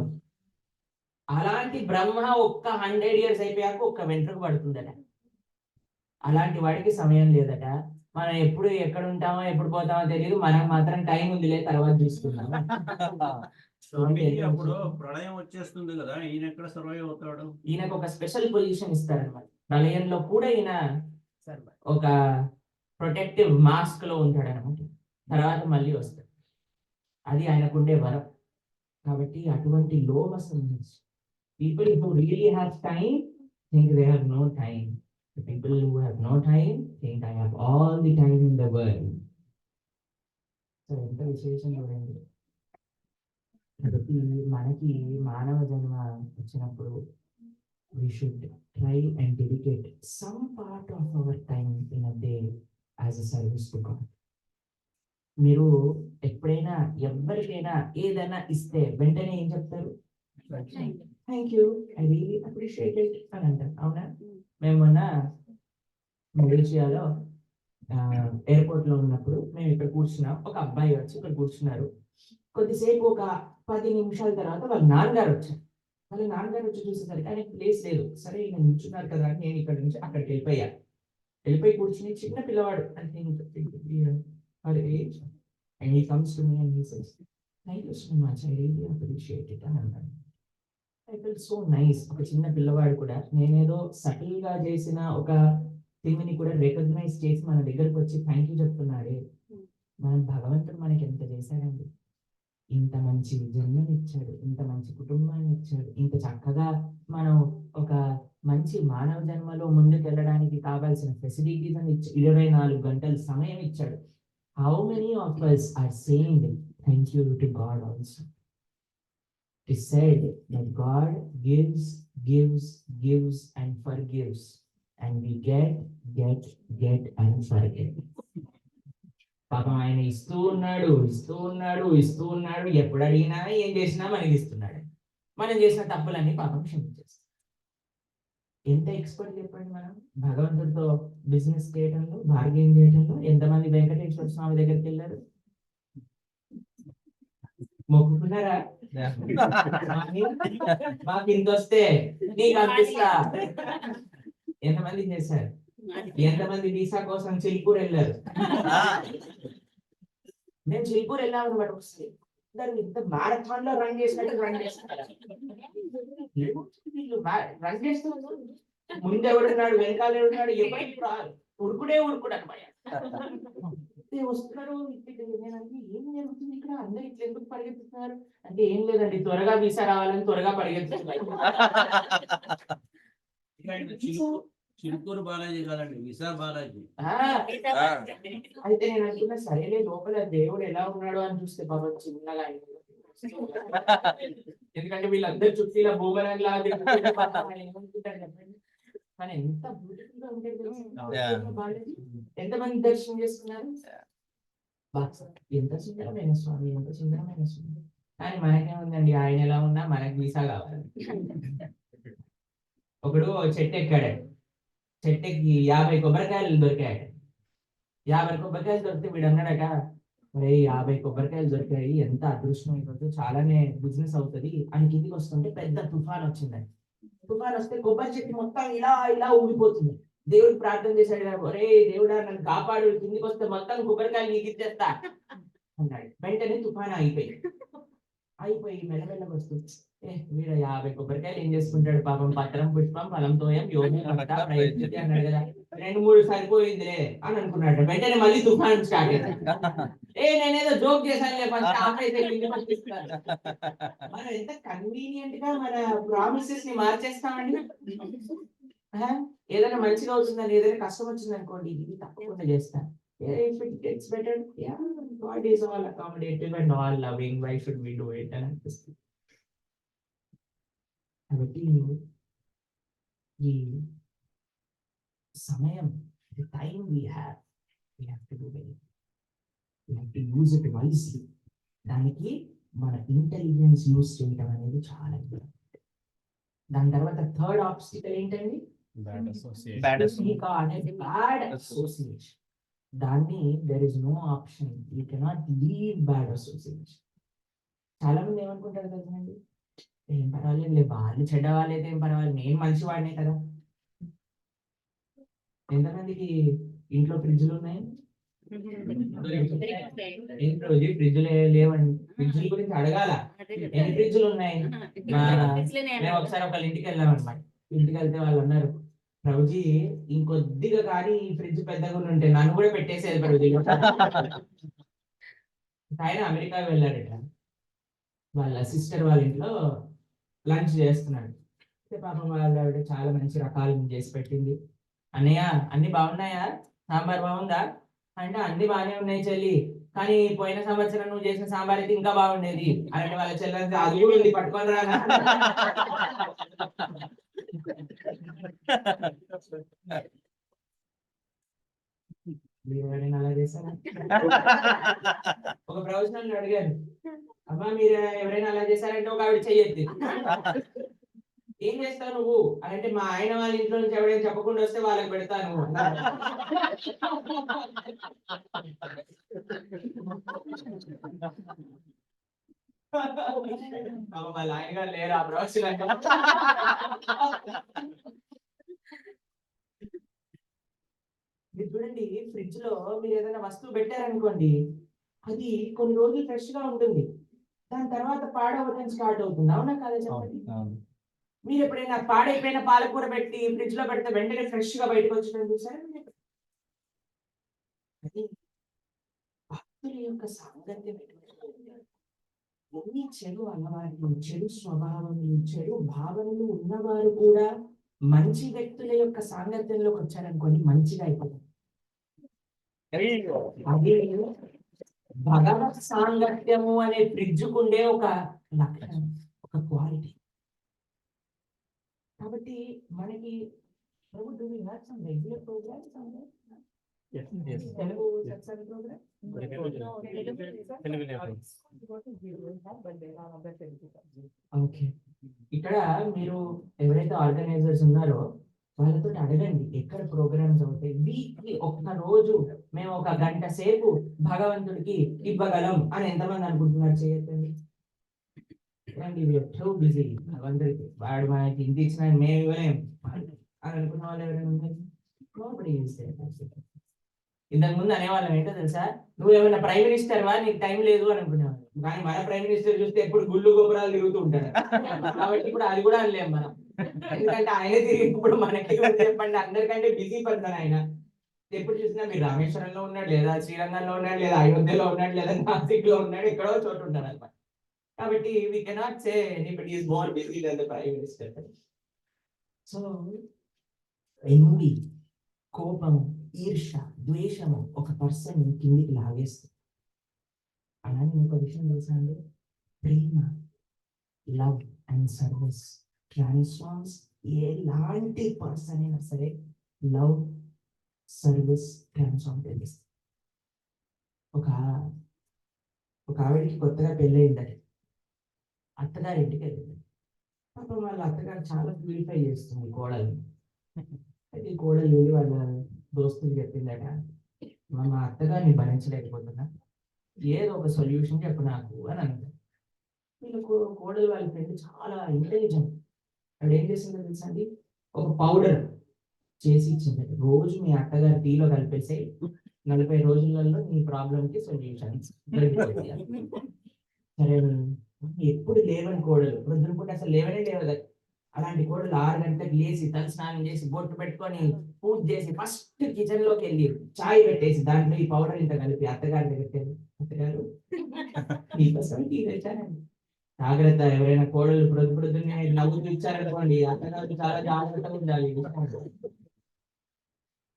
S1: అలాంటి బ్రహ్మ ఒక్క 100 years అయిపోయాక ఒక్క వెంట్రుక పడుతుందట. అలాంటి వాడికి సమయం లేదట. మనం ఎప్పుడు ఎక్కడ ఉంటామో ఎప్పుడు పోతామో తెలియదు, మనకు మాత్రం టైం ఉందిలే తర్వాత చూసుకుందాం.
S2: అప్పుడు ప్రళయం వచ్చేస్తుంది కదా, ఈయన ఎక్కడ సర్వైవ్ అవుతాడు?
S1: ఈయనకు ఒక స్పెషల్ పొజిషన్ ఇస్తారన్నమాట. ప్రళయంలో కూడా ఈయన ఒక ప్రొటెక్టివ్ మాస్క్ లో ఉంటాడు అనమాట. తర్వాత మళ్ళీ వస్తాడు. అది ఆయనకుండే వరం. కాబట్టి అటువంటి లోమస people who really have time think they have no time. The people who have no time think I have all the time in the world. So ఎంత విశేషం చూడండి. కాబట్టి మనకి మానవ జన్మ వచ్చినప్పుడు we should try and dedicate some part of our time in a day as a service to God. మీరు ఎప్పుడైనా ఎవరికైనా ఏదైనా ఇస్తే వెంటనే ఏం చెప్తారు? Thank you, I really appreciate it అని అంటారు. అవునా? మేము మొన్న మలేషియాలో ఎయిర్పోర్ట్ లో ఉన్నప్పుడు మేము ఇక్కడ కూర్చున్నాం. ఒక అబ్బాయి వచ్చి ఇక్కడ కూర్చున్నారు. కొద్దిసేపు ఒక 10 నిమిషాల తర్వాత వాళ్ళ నాన్నగారు వచ్చారు. వాళ్ళ నాన్నగారు వచ్చి చూసేసరికి ఆయనకి ప్లేస్ లేదు. సరే ఈయన నిల్చున్నారు కదా అని నేను ఇక్కడ నుంచి అక్కడికి వెళ్ళిపోయి కూర్చుని చిన్న పిల్లవాడు I think age, and he comes to me and he says thank you so much, I really appreciate it అని అన్నాడు. I felt so nice. ఒక చిన్న పిల్లవాడు కూడా నేనేదో సటిల్ గా చేసిన ఒక థింగ్ ని కూడా రికగ్నైజ్ చేసి మన దగ్గరకు వచ్చి థ్యాంక్ యూ చెప్తున్నాడే. మనం భగవంతుడు మనకి ఎంత చేశాడండి. ఇంత మంచి జన్మనిచ్చాడు, ఇంత మంచి కుటుంబాన్ని ఇచ్చాడు, ఇంత చక్కగా మనం ఒక మంచి మానవ జన్మలో ముందుకు వెళ్ళడానికి కావాల్సిన ఫెసిలిటీస్ అని 24 గంటల సమయం ఇచ్చాడు. How many of us are saying thank you to God also? It is said that God gives and forgives, and we get and forget. పాపం ఆయన ఇస్తూ ఉన్నాడు. ఎప్పుడు అడిగినా ఏం చేసినా మనకి ఇస్తున్నాడు. మనం చేసిన తప్పులన్నీ పాపం క్షమించేస్తాం. ఎంత ఎక్స్పర్ట్ చెప్పండి మనం భగవంతుడితో బిజినెస్ చేయడంలో, బార్గెన్ చేయడంలో. ఎంతమంది వెంకటేశ్వర స్వామి దగ్గరికి వెళ్ళారు? మొక్కుకున్నారా? మాకు ఇంత వస్తే నీకు అనిపిస్తా ఎంతమంది చేశారు? ఎంతమంది వీసా కోసం చిల్పూర్ వెళ్ళారు? నేను చిల్పూర్ వెళ్ళాను అనమాట ఒకసారి. దాన్ని ఇంత మారథాన్ లో రన్ చేసినట్టు రన్ చేస్తారు. రన్ చేస్తున్నారు, ముందు ఎవడున్నాడు వెనకాల ఎవడున్నాడు ఎవరికి రాదు, ఉరుకుడే ఉరుకుడు అనమాట. వస్తున్నారు, నేనంటే ఏం జరుగుతుంది ఇక్కడ, అందరు ఇట్లా ఎందుకు పరిగెత్తుతున్నారు అంటే ఏం లేదండి త్వరగా వీసా రావాలని త్వరగా పరిగెత్తుతున్నారు.
S2: చిలుకూరు బాలాజీ కాదండి, విసా బాలాజీ.
S1: అయితే నేను అనుకున్నా సరేలే లోపల దేవుడు ఎలా ఉన్నాడు అని చూస్తే పాపం చిన్నగా అయింది. ఎందుకంటే వీళ్ళందరూ చుట్టూ ఇలా బూమరాంగ్ లాగా ఏమనుకుంటారు చెప్పండి. కానీ ఎంత బ్యూటిఫుల్ గా ఉంటుంది బాలాజీ. ఎంతమంది దర్శనం చేసుకున్నారు? ఎంత సుందరమైన స్వామి, ఎంత సుందరమైన స్వామి. కానీ మనకేముందండి, ఆయన ఎలా ఉన్నా మనకి వీసా కావాలి. ఒకడు చెట్టు ఎక్కాడు, చెట్టుకి 50 కొబ్బరికాయలు దొరికాయట. 50 కొబ్బరికాయలు దొరికితే వీడు అన్నాడట, అరే 50 కొబ్బరికాయలు దొరికాయి, ఎంత అదృష్టం ఈరోజు, చాలానే బిజినెస్ అవుతుంది అని కిందికి వస్తుంటే పెద్ద తుఫాన్ వచ్చిందని. తుఫాన్ వస్తే కొబ్బరి చెట్టు మొత్తం ఇలా ఇలా ఊగిపోతుంది. దేవుడు ప్రార్థన చేశాడు, ఒరే దేవుడా నన్ను కాపాడు, కిందికి వస్తే మొత్తం కొబ్బరికాయలు నీకు ఇచ్చేస్తా అన్నాడు. వెంటనే తుఫాన్ అయిపోయి మెల్లమెల్లగా వస్తుంది. వీడు 50 కొబ్బరికాయలు ఏం చేసుకుంటాడు పాపం, పత్రం పుష్పం ఫలంతోయం యోగి ప్రయత్నించి అన్నాడు కదా, 2-3 సరిపోయిందిలే అని అనుకున్నాడు. వెంటనే మళ్ళీ తుఫాన్ స్టార్ట్ అయ్యాడు. నేనేదో జోక్ చేశానులే, ఫస్ట్ అయితే మనం ఎంత కన్వీనియంట్ గా మన ప్రామిసెస్ ని మార్చేస్తామండి. ఏదైనా మంచిగా అవుతుందని, ఏదైనా కష్టం వచ్చింది అనుకోండి, ఇది తప్పకుండా చేస్తాను. If it gets better, yeah, God is all accommodative and all loving. Why should we do it? And కాబట్టి ఈ సమయం, the time we have to do well. We have to use it wisely. దానికి మన intelligence use చేయడం అనేది చాలా important. దాని తర్వాత థర్డ్ ఆబ్స్టికల్ ఏంటండి? Bad association. దాన్ని there is no option, you cannot leave bad association. చాలా మంది ఏమనుకుంటారు కదండి, ఏం పర్వాలేదు, వాళ్ళు చెడ్డ వాళ్ళైతే ఏం పర్వాలేదు, నేను మంచి వాడినే కదా. ఎంతమందికి ఇంట్లో ఫ్రిడ్జ్లు ఉన్నాయి? ఇంట్లో ఫ్రిడ్జ్లు లేవండి. ఫ్రిడ్జ్ల గురించి అడగాల, ఎన్ని ఫ్రిడ్జ్లు ఉన్నాయి? మేము ఒకసారి ఒకళ్ళ ఇంటికి వెళ్ళాం అనమాట. ఇంటికి వెళ్తే వాళ్ళు అన్నారు, ప్రభుజీ ఇంకొద్దిగా కానీ ఈ ఫ్రిడ్జ్ పెద్దగా ఉంటే నన్ను కూడా పెట్టేసేది ప్రభుజీ. ఆయన అమెరికా వెళ్ళాడట, వాళ్ళ సిస్టర్ వాళ్ళ ఇంట్లో లంచ్ చేస్తున్నాడు. పాపం వాళ్ళ ఆవిడ చాలా మంచి రకాలు చేసి పెట్టింది. అన్నయ్య అన్ని బాగున్నాయా, సాంబార్ బాగుందా అంటే అన్ని బాగానే ఉన్నాయి చెల్లి, కానీ పోయిన సంవత్సరం నువ్వు చేసిన సాంబార్ అయితే ఇంకా బాగుండేది అంటే వాళ్ళ చెల్లి అది కూడా ఉంది పట్టుకొని రా. మీరు ఎవరైనా అలా చేశారా? ఒక ప్రొఫెషనల్ అడిగాను, అమ్మా మీరు ఎవరైనా అలా చేశారంటే ఒక ఆవిడ చెయ్యొద్దు, ఏం చేస్తావు నువ్వు అంటే మా ఆయన వాళ్ళ ఇంట్లో నుంచి ఎవరైనా చెప్పకుండా వస్తే వాళ్ళకి పెడతాను. వాళ్ళ ఆయన గారు లేరు ఆ ప్రొఫెషనల్. మీరు చూడండి, ఫ్రిడ్జ్ లో మీరు ఏదైనా వస్తువు పెట్టారనుకోండి, అది కొన్ని రోజులు ఫ్రెష్ గా ఉంటుంది, దాని తర్వాత పాడవడం స్టార్ట్ అవుతుంది. అవునా కాదా చెప్పండి? మీరు ఎప్పుడైనా పాడైపోయిన పాలకూర పెట్టి ఫ్రిడ్జ్ లో పెడితే వెంటనే ఫ్రెష్ గా బయటకు వచ్చిన చూసారా? భక్తుల యొక్క సాంగత్యం ఎన్ని చెడు అలవాట్లు, చెడు స్వభావములు, చెడు భావనలు ఉన్నవారు కూడా మంచి వ్యక్తుల యొక్క సాంగత్యంలోకి వచ్చారనుకోండి మంచిగా అయిపోతుంది. అది భగవత్ సాంగత్యము అనే ఫ్రిడ్జ్కుండే ఒక లక్షణం, ఒక క్వాలిటీ. కాబట్టి మనకి రెగ్యులర్ ప్రోగ్రామ్స్ తెలుగు సత్సంగ ప్రోగ్రామ్ ఓకే. ఇక్కడ మీరు ఎవరైతే ఆర్గనైజర్స్ ఉన్నారో వాళ్ళతో అడగండి ఎక్కడ ప్రోగ్రామ్స్ అవుతాయి. వీక్లీ ఒక్క రోజు మేము 1 గంట సేపు భగవంతుడికి ఇవ్వగలం అని ఎంతమంది అనుకుంటున్నారు? చేయొద్దండి. బిజీ భగవంతుడికి వాడు మనకి ఇంటి ఇచ్చిన మేము ఇవ్వలేము. అని అనుకున్న వాళ్ళు ఎవరైనా ఉన్నారు? Nobody is there. ఇంతకు ముందు అనేవాళ్ళం ఏంటో తెలుసా, నువ్వేమైనా ప్రైమ్ మినిస్టర్ వా, నీకు టైం లేదు అని అనుకునేవాళ్ళు. కానీ మన ప్రైమ్ మినిస్టర్ చూస్తే ఎప్పుడు గుళ్ళు గోపురాలు తిరుగుతూ ఉంటాడు. కాబట్టి ఇప్పుడు అది కూడా అనలేం మనం, ఎందుకంటే ఆయన తిరిగినప్పుడు మనకి ఎవరు చెప్పండి, అందరికంటే బిజీ పర్సన్ ఆయన. ఎప్పుడు చూసినా మీరు రామేశ్వరంలో ఉన్నాడు, లేదా శ్రీరంగంలో ఉన్నాడు, లేదా అయోధ్యలో ఉన్నాడు, లేదా నాసిక్ లో ఉన్నాడు, ఎక్కడో చోటు ఉంటాడు అనమాట. కాబట్టి we cannot say anybody is more busy than the prime minister. So envy, కోపము, ఈర్ష, ద్వేషము ఒక పర్సన్ కిందికి లాగేస్తుంది. అలానే ఇంకో విషయం తెలుసా అండి, ప్రేమ, లవ్ అండ్ సర్వీస్ ట్రాన్స్ఫార్మ్స్ ఎలాంటి పర్సన్ అయినా సరే. లవ్, సర్వీస్ ట్రాన్స్ఫార్మ్ చేస్తుంది. ఒక ఆవిడకి కొత్తగా పెళ్ళయిందట, అత్తగారి ఇంటికి వెళ్ళింది. పాపం వాళ్ళ అత్తగారు చాలా ప్యూరిఫై చేస్తుంది కోడల్ని. అయితే ఈ కోడలు వెళ్ళి వాళ్ళ దోస్తులు చెప్పిందట, మా అత్తగారిని భరించలేకపోతున్నా, ఏదో ఒక సొల్యూషన్ చెప్పు నాకు అని అన్నది. వీళ్ళకు కోడలు వాళ్ళ ఫ్రెండ్ చాలా ఇంటెలిజెంట్. ఆవిడ ఏం చేసిందో తెలుసా అండి, ఒక పౌడర్ చేసి ఇచ్చిందట. రోజు మీ అత్తగారి టీలో కలిపేసి 40 రోజులలో నీ ప్రాబ్లంకి సొల్యూషన్ దొరికిపోతుంది. సరే, ఎప్పుడు లేవని కోడలు, ప్రొద్దున పూట అసలు లేవనే లేవదు. అలాంటి కోడలు 6 గంటలకు లేచి తల స్నానం చేసి బొట్టు పెట్టుకొని పూజ చేసి ఫస్ట్ కిచెన్ లోకి వెళ్ళి చాయ్ పెట్టేసి దాంట్లో ఈ పౌడర్ ఇంత కలిపి అత్తగారి దగ్గరికి వెళ్ళి, అత్తగారు మీకోసం టీ తెచ్చానండి, జాగ్రత్త, ఎవరైనా కోడలు ప్రొద్దునే నవ్వుతూ ఇచ్చారనుకోండి, అత్తగారు చాలా జాగ్రత్తగా ఉండాలి.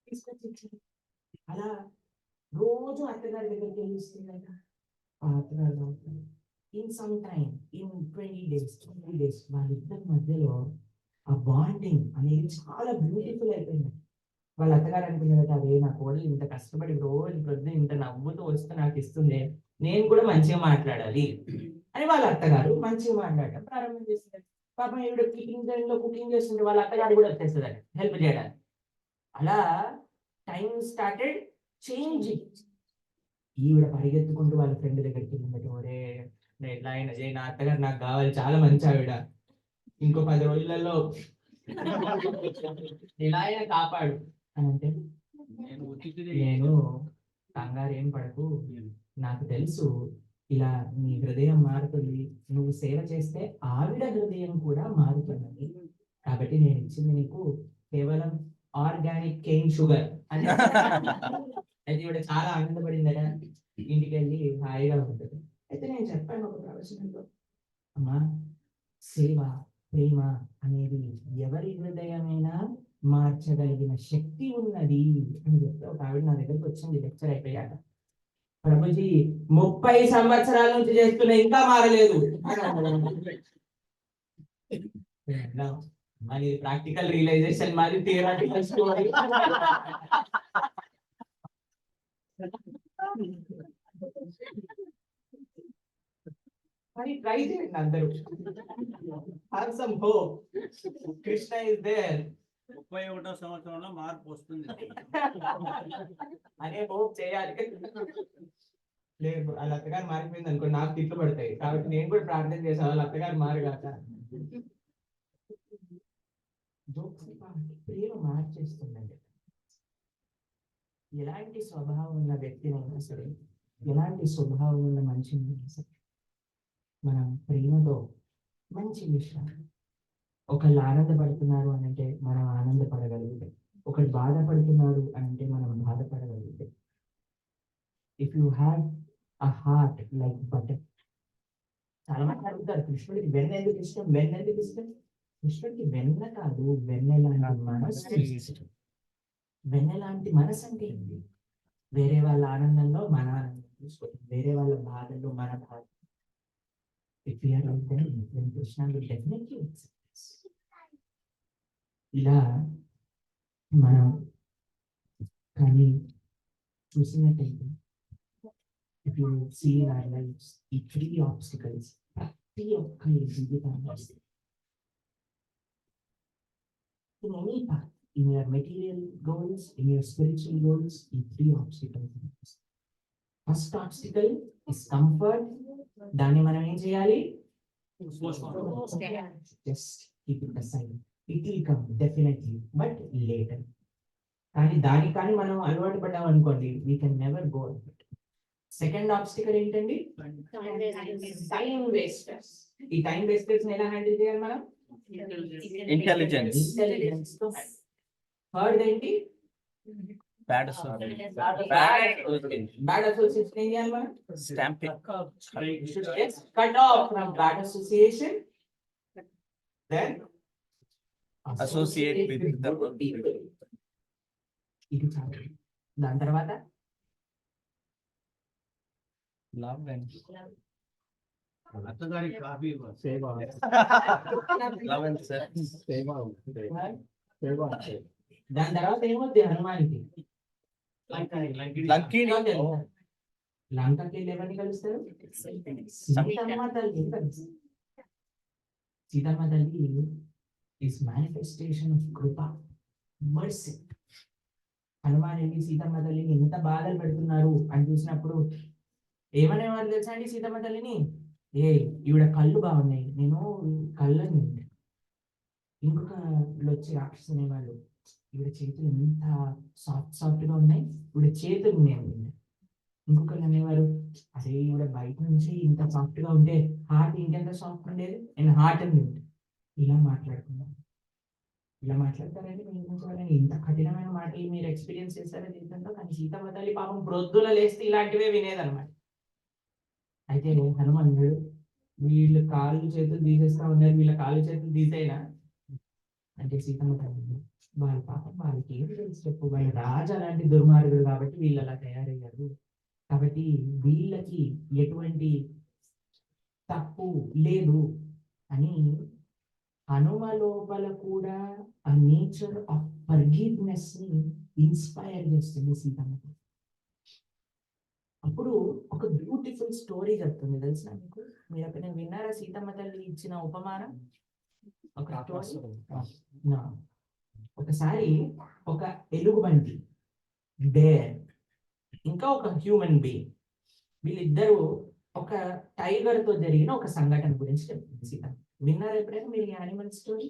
S1: తీసుకొచ్చి ఇచ్చారు. అలా రోజు అత్తగారి దగ్గరికి వెళ్ళి ఇస్తుందంట. ఆ అత్తగారు in some time, in 20 days వాళ్ళిద్దరి మధ్యలో ఆ బాండింగ్ అనేది చాలా బ్యూటిఫుల్ అయిపోయింది. వాళ్ళ అత్తగారు అనుకున్నారట, అదే నా కోడలు ఇంత కష్టపడి రోజు ప్రొద్దున ఇంత నవ్వుతూ వస్తే నాకు ఇస్తుంది, నేను కూడా మంచిగా మాట్లాడాలి అని వాళ్ళ అత్తగారు మంచిగా మాట్లాడటం ప్రారంభం చేస్తారు. పాపం ఈవిడ కుకింగ్ చేస్తుంటే వాళ్ళ అత్తగారు కూడా వచ్చేస్తుంది హెల్ప్ చేయడానికి. అలా టైం స్టార్టెడ్ చేంజింగ్. ఈవిడ పరిగెత్తుకుంటూ వాళ్ళ ఫ్రెండ్ దగ్గరికి వెళ్ళిందట, ఒరే ఎట్లా అయినా చేయి, నా అత్తగారు నాకు కావాలి, చాలా మంచి ఆవిడ, ఇంకో 10 రోజులలో ఇలా అయినా కాపాడు అని అంటే, నేను కంగారు ఏం పడకు, నాకు తెలుసు ఇలా నీ హృదయం మారుతుంది, నువ్వు సేవ చేస్తే ఆవిడ హృదయం కూడా మారుతున్నది, కాబట్టి నేను ఇచ్చింది నీకు కేవలం ఆర్గానిక్ కేన్ షుగర్ అని. అయితే ఈవిడ చాలా ఆనందపడిందట, ఇంటికి వెళ్ళి హాయిగా ఉంటుంది. అయితే నేను చెప్పాను ఒక ప్రవచనంలో, అమ్మా సేవ, ప్రేమ అనేది ఎవరి హృదయమైనా మార్చగలిగిన శక్తి ఉన్నది అని చెప్తే ఒక ఆవిడ నా దగ్గరికి వచ్చింది లెక్చర్ అయిపోయాక, ప్రభుజీ 30 సంవత్సరాల నుంచి చేస్తున్నా ఇంకా మారలేదు. మరి ప్రాక్టికల్ రియలైజేషన్, మరి థియరాటికల్ స్టోరీ. మరి ట్రై చేయండి అందరూ. Have some hope. Krishna is there.
S2: 31వ సంవత్సరంలో మార్పు వస్తుంది
S1: అనే హోప్ చేయాలి. లేదు వాళ్ళ అత్తగారు మారిపోయింది అనుకో, నాకు తిట్లు పడతాయి. కాబట్టి నేను కూడా ప్రార్థన చేసా, వాళ్ళ అత్తగారు మారుగాక. ప్రేమ మార్చేస్తుందండి. ఎలాంటి స్వభావం ఉన్న వ్యక్తినైనా సరే, ఎలాంటి స్వభావం ఉన్న మనిషినైనా సరే, మనం ప్రేమతో మంచి విషయం, ఒకళ్ళు ఆనందపడుతున్నారు అని అంటే మనం ఆనందపడగలుగుతాం, ఒకళ్ళు బాధపడుతున్నారు అని అంటే మనం బాధపడగలుగుతాం. If you have a heart like butter. చాలా మంది అడుగుతారు, కృష్ణుడికి వెన్న ఎందుకు ఇష్టం, వెన్న ఎందుకు ఇష్టం? కృష్ణుడికి వెన్న కాదు, వెన్నెలాంటి మనసు ఇష్టం. వెన్నెలాంటి మనసు అంటే ఏంటి? వేరే వాళ్ళ ఆనందంలో మన ఆనందం చూసుకోవడం, వేరే వాళ్ళ బాధల్లో మన బాధ. If we are like them, then Krishna will definitely accept us. ఇలా మనం కానీ చూసినట్టయితే, if you see in our lives, ఈ 3 obstacles ప్రతి ఒక్కరి జీవితంలో in any path, in your material goals, in your spiritual goals, ఈ 3 obstacles. First obstacle is comfort. దాన్ని మనం ఏం చేయాలి? Just keep it aside. It will come definitely, but later. కానీ దానికి కానీ మనం అలవాటు పడ్డాం అనుకోండి, we can never go. Second obstacle ఏంటండి? Time wasters. ఈ టైం వేస్టర్స్ ఎలా హ్యాండిల్ చేయాలి మనం?
S3: Intelligence.
S1: ఇంటెలిజెన్స్ తో. థర్డ్ ఏంటి?
S3: Bad
S1: బ్యాడ్ అసోసియేషన్ ఏం చేయాలి మనం?
S3: stamping.
S1: Cut off from bad association, then
S3: Associate with the
S1: good people. ఇది చాలు. దాని తర్వాత
S3: Love and
S2: అత్తగారికి కాఫీ ఇవ్వాలి.
S3: love and sex.
S1: దాని తర్వాత ఏమవుతుంది హనుమానికి?
S3: Lankini. Oh.
S1: లంకకి వెళ్ళి ఎవరిని కలుస్తారు? సీతమ్మ తల్లి కలుస్తారు. సీతమ్మ తల్లి is manifestation of Krupa, mercy. Hanuman వెళ్ళి సీతమ్మ తల్లిని ఎంత బాధలు పెడుతున్నారు అని చూసినప్పుడు ఏమనేవారు తెలుసా అండి సీతమ్మ తల్లిని? ఈవిడ కళ్ళు బాగున్నాయి, నేను కళ్ళని. ఇంకొక వచ్చి రాక్షసు అనేవాళ్ళు, ఈవిడ చేతులు ఎంత సాఫ్ట్ గా ఉన్నాయి, ఈవిడ చేతులు నేను. ఇంకొకరు అనేవారు, అరే ఈవిడ బయట నుంచి ఇంత సాఫ్ట్ గా ఉంటే హార్ట్ ఇంకెంత సాఫ్ట్ ఉండేది, నేను హార్ట్ అని. ఇలా మాట్లాడుకున్నాను. ఇలా మాట్లాడతారండి మీ గురించి వాళ్ళని? ఇంత కఠినమైన మాటలు మీరు ఎక్స్పీరియన్స్ చేస్తారా జీవితంలో? కానీ సీతమ్మ తల్లి పాపం ప్రొద్దున లేస్తే ఇలాంటివే వినేదన్నమాట. అయితే హనుమాన్ అన్నాడు, వీళ్ళు కాళ్ళు చేతులు తీసేస్తా ఉన్నారు, వీళ్ళ కాళ్ళు చేతులు తీసేనా అంటే సీతమ్మ తల్లి, వాళ్ళ పాపం వాళ్ళకి ఏం తెలుసు చెప్పు, వాళ్ళ రాజు అలాంటి దుర్మార్గుడు కాబట్టి వీళ్ళు అలా తయారయ్యారు, కాబట్టి వీళ్ళకి ఎటువంటి తప్పు లేదు అని హనుమ లోపల కూడా ఆ నేచర్ ఆఫ్ ఫర్గివ్నెస్ ని ఇన్స్పైర్ చేస్తుంది సీతమ్మ. అప్పుడు ఒక బ్యూటిఫుల్ స్టోరీ చెప్తుంది తెలిసిన మీకు. మీరు ఎప్పుడైనా విన్నారా సీతమ్మ తల్లి ఇచ్చిన ఉపమానం? ఒక స్టోరీ. ఒకసారి ఒక ఎలుగుబంటి, బేర్, ఇంకా ఒక హ్యూమన్ బీయింగ్, వీళ్ళిద్దరూ ఒక టైగర్ తో జరిగిన ఒక సంఘటన గురించి చెప్తుంది సీతమ్మ. విన్నారా ఎప్పుడైనా మీరు ఈ యానిమల్ స్టోరీ?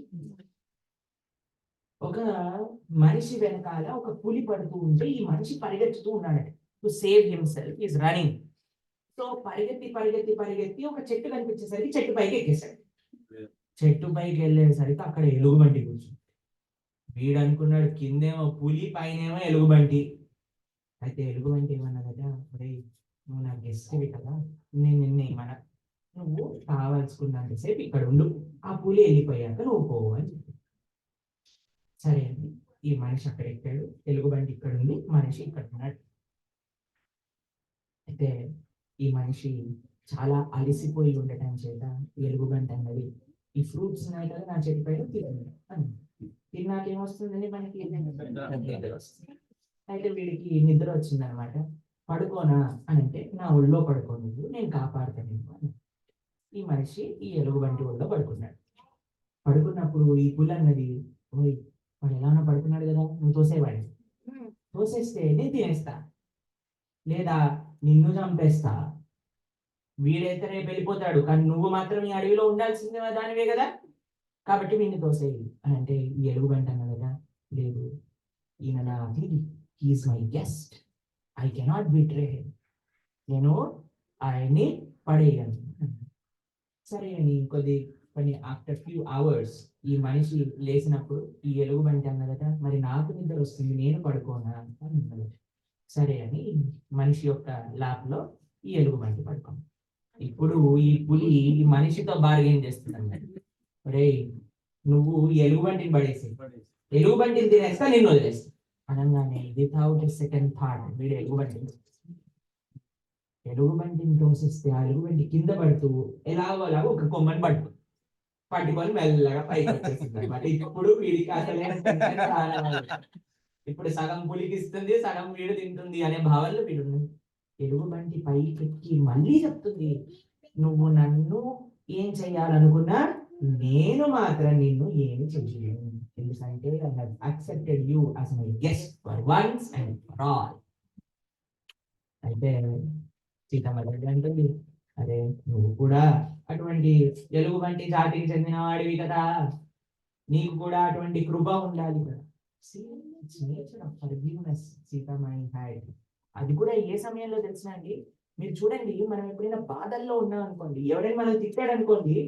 S1: ఒక మనిషి వెనకాల ఒక పులి పడుతూ ఉంటే ఈ మనిషి పరిగెత్తుతూ ఉన్నాడు. To save himself is running. So పరిగెత్తి పరిగెత్తి పరిగెత్తి ఒక చెట్టు కనిపించేసరికి చెట్టు పైకి ఎక్కేశాడు. చెట్టు పైకి వెళ్ళేసరికి అక్కడ ఎలుగుబంటి కూర్చుంది. వీడు అనుకున్నాడు కిందేమో పులి, పైనేమో ఎలుగుబంటి. అయితే ఎలుగుబంటి ఏమన్నదట, ఒరేయ్ నువ్వు నాకు గెస్ట్వి కదా, నేను నిన్నేమన్నా, నువ్వు కావాల్సుకున్నంతసేపు ఇక్కడ ఉండు, ఆ పులి వెళ్ళిపోయాక నువ్వు పోవు అని చెప్పి. సరే అండి, ఈ మనిషి అక్కడ ఎక్కాడు, ఎలుగుబంటి ఇక్కడ ఉంది, మనిషి ఇక్కడ ఉన్నాడు. అయితే ఈ మనిషి చాలా అలసిపోయి ఉండటం చేత ఎలుగుబంటి అన్నది, ఈ ఫ్రూట్స్ ఉన్నాయి కదా నా చెట్టు పైన తిన్నాడు అని. తిన్నాకేమొస్తుందండి మనకి? నిద్ర వస్తుంది. అయితే వీడికి నిద్ర వచ్చింది అనమాట. పడుకోనా అని అంటే, నా ఒళ్ళో పడుకో నువ్వు, నేను కాపాడుతాను అని. ఈ మనిషి ఈ ఎలుగుబంటి ఒళ్ళో పడుకున్నాడు. పడుకున్నప్పుడు ఈ పులి అన్నది, ఓయ్ వాడు ఎలా పడుకున్నాడు కదా, నువ్వు తోసేవాడి, తోసేస్తే నేను తినేస్తా, లేదా నిన్ను చంపేస్తా, వీడైతే రేపు వెళ్ళిపోతాడు, కానీ నువ్వు మాత్రం ఈ అడవిలో ఉండాల్సిందే దానివే కదా, కాబట్టి వీడిని తోసేయి అని అంటే ఈ ఎలుగుబంటి అన్న కదా, లేదు ఈయన నా అతిథి, he is my guest, I cannot betray him, నేను ఆయన్ని పడేయగలను. సరే అని కొన్ని ఆఫ్టర్ ఫ్యూ అవర్స్ ఈ మనిషి లేచినప్పుడు ఈ ఎలుగుబంటి అన్నదట, మరి నాకు నిద్ర వస్తుంది, నేను పడుకోనా అని అన్నదట. సరే అని మనిషి యొక్క లాప్లో ఈ ఎలుగుబంటి పడుకోండి. ఇప్పుడు ఈ పులి ఈ మనిషితో బార్గెన్ చేస్తుంది అన్నమాట, రే నువ్వు ఎలుగుబంటిని పడేసి ఎలుగుబంటిని తినేస్తా, నిన్ను వదిలేస్తా అనగానే వితౌట్ సెకండ్ థాట్ వీడు ఎలుగుబంటిని తోసిస్తే ఆ ఎలుగుబంటి కింద పడుతూ ఎలాగో అలాగో ఒక కొమ్మని పట్టుకొని మెల్లగా పైకి వచ్చేసింది అనమాట. ఇప్పుడు వీడికి అసలే ఇప్పుడు సగం పులికి ఇస్తుంది, సగం వీడు తింటుంది అనే భావనలో వీడు. ఎలుగుబంటి పైకి మళ్ళీ చెప్తుంది, నువ్వు నన్ను ఏం చెయ్యాలనుకున్నా నేను మాత్రం నిన్ను ఏమి చెయ్యలేను, ఎందుకంటే I have accepted you as my guest for once and for all. అయితే సీతమ్మ తల్లి అంటుంది, అరే నువ్వు కూడా అటువంటి ఎలుగుబంటి జాతికి చెందిన వాడివి కదా, నీకు కూడా అటువంటి కృప ఉండాలి కదా. Nature of forgiveness Sitamai had. అది కూడా ఏ సమయంలో తెలిసిన అండి, మీరు చూడండి, మనం ఎప్పుడైనా బాధల్లో ఉన్నాం అనుకోండి, ఎవరైనా మనం తిట్టాడు అనుకోండి,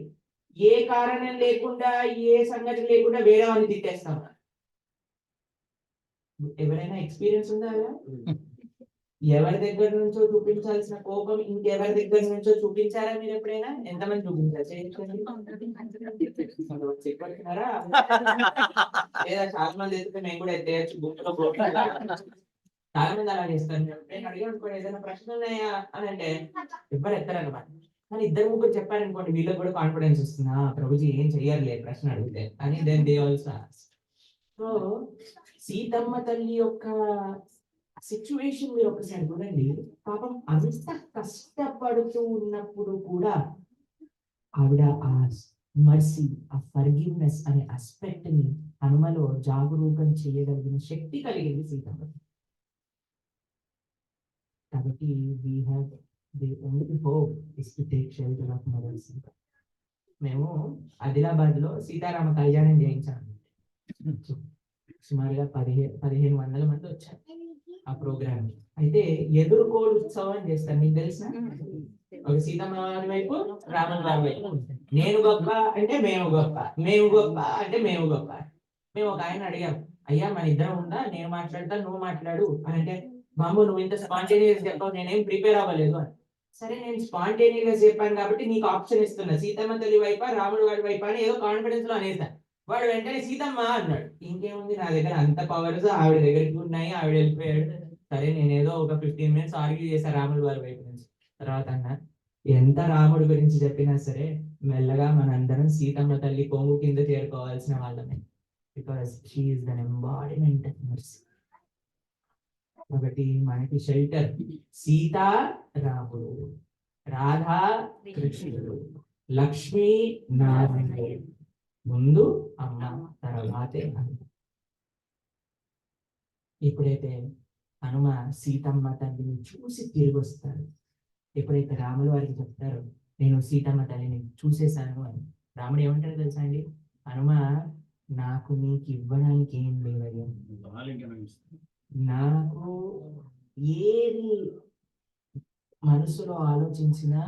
S1: ఏ కారణం లేకుండా ఏ సంగతి లేకుండా వేరే వాళ్ళని తిట్టేస్తాం. ఎవరైనా ఎక్స్పీరియన్స్ ఉందా అలా? ఎవరి దగ్గర నుంచో చూపించాల్సిన కోపం ఇంకెవరి దగ్గర నుంచో చూపించారా మీరు ఎప్పుడైనా? ఎంతమంది చూపించారు చెప్పారా? లేదా చాలా మంది ఎత్తితే మేము కూడా ఎత్తేయచ్చు గుంపులో పోకుండా. చాలా మంది అలా చేస్తారు. నేను అడిగాను అనుకోండి, ఏదైనా ప్రశ్నలు ఉన్నాయా అని అంటే ఎవరు ఎత్తారనమాట. కానీ ఇద్దరు ముగ్గురు చెప్పారనుకోండి, వీళ్ళకి కూడా కాన్ఫిడెన్స్ వస్తుందా, ప్రభుజీ ఏం చెయ్యాలి ప్రశ్న అడిగితే అని. Then they also. So Sitamma తల్లి యొక్క సిచ్యువేషన్ మీరు ఒకసారి చూడండి. పాపం అంత కష్టపడుతూ ఉన్నప్పుడు కూడా ఆవిడ ఆ మర్సీ, ఆ ఫర్గివ్నెస్ అనే ఆస్పెక్ట్ ని హనుమలో జాగరూకం చేయగలిగిన శక్తి కలిగింది సీతమ్మ. కాబట్టి we have the only hope is to take shelter of Mother Sita. మేము ఆదిలాబాద్ లో సీతారామ కళ్యాణం చేయించాము. సుమారుగా 1500 మంది వచ్చారు ఆ ప్రోగ్రామ్. అయితే ఎదుర్కోలు ఉత్సవం చేస్తారు, మీకు తెలుసా? ఒక సీతమ్మ వారి వైపు, రాముల వారి వైపు. నేను గొప్ప అంటే మేము గొప్ప, మేము గొప్ప అంటే మేము గొప్ప. మేము ఒక ఆయన అడిగాం, అయ్యా మన ఇద్దరం ఉందా, నేను మాట్లాడతా నువ్వు మాట్లాడు అని. అంటే బాబు నువ్వు ఇంత స్పాంటేనియస్ చెప్పావు, నేనేం ప్రిపేర్ అవ్వలేదు అని. సరే నేను స్పాంటేనియస్ చెప్పాను కాబట్టి నీకు ఆప్షన్ ఇస్తున్నా, సీతమ్మ తల్లి వైపా రాముడు వాడి వైపా అని ఏదో కాన్ఫిడెన్స్ లో అనేసా. వాడు వెంటనే సీతమ్మ అన్నాడు. ఇంకేముంది, నా దగ్గర అంత పవర్స్ ఆవిడ దగ్గరికి ఉన్నాయి, ఆవిడ వెళ్ళిపోయాడు. సరే నేనేదో ఒక 15 minutes ఆర్గ్యూ చేశా రాముడు వారి వైపు నుంచి. తర్వాత అన్న, ఎంత రాముడి గురించి చెప్పినా సరే మెల్లగా మనందరం సీతమ్మ తల్లి కొంగు కింద చేరుకోవాల్సిన వాళ్ళమే. Because she is the embodiment of mercy. కాబట్టి మనకి షెల్టర్ సీతా రాముడు, రాధా కృష్ణుడు, లక్ష్మీ నారాయణుడు. ముందు అమ్మ, తర్వాతే అమ్మ. ఎప్పుడైతే హనుమ సీతమ్మ తల్లిని చూసి తిరిగి వస్తాడు, ఎప్పుడైతే రాముల వారికి చెప్తారో నేను సీతమ్మ తల్లిని చూసేశాను అని, రాముడు ఏమంటారు తెలుసా అండి? హనుమ, నాకు నీకు ఇవ్వడానికి ఏం లేవయ్యా, నాకు ఏది మనసులో ఆలోచించినా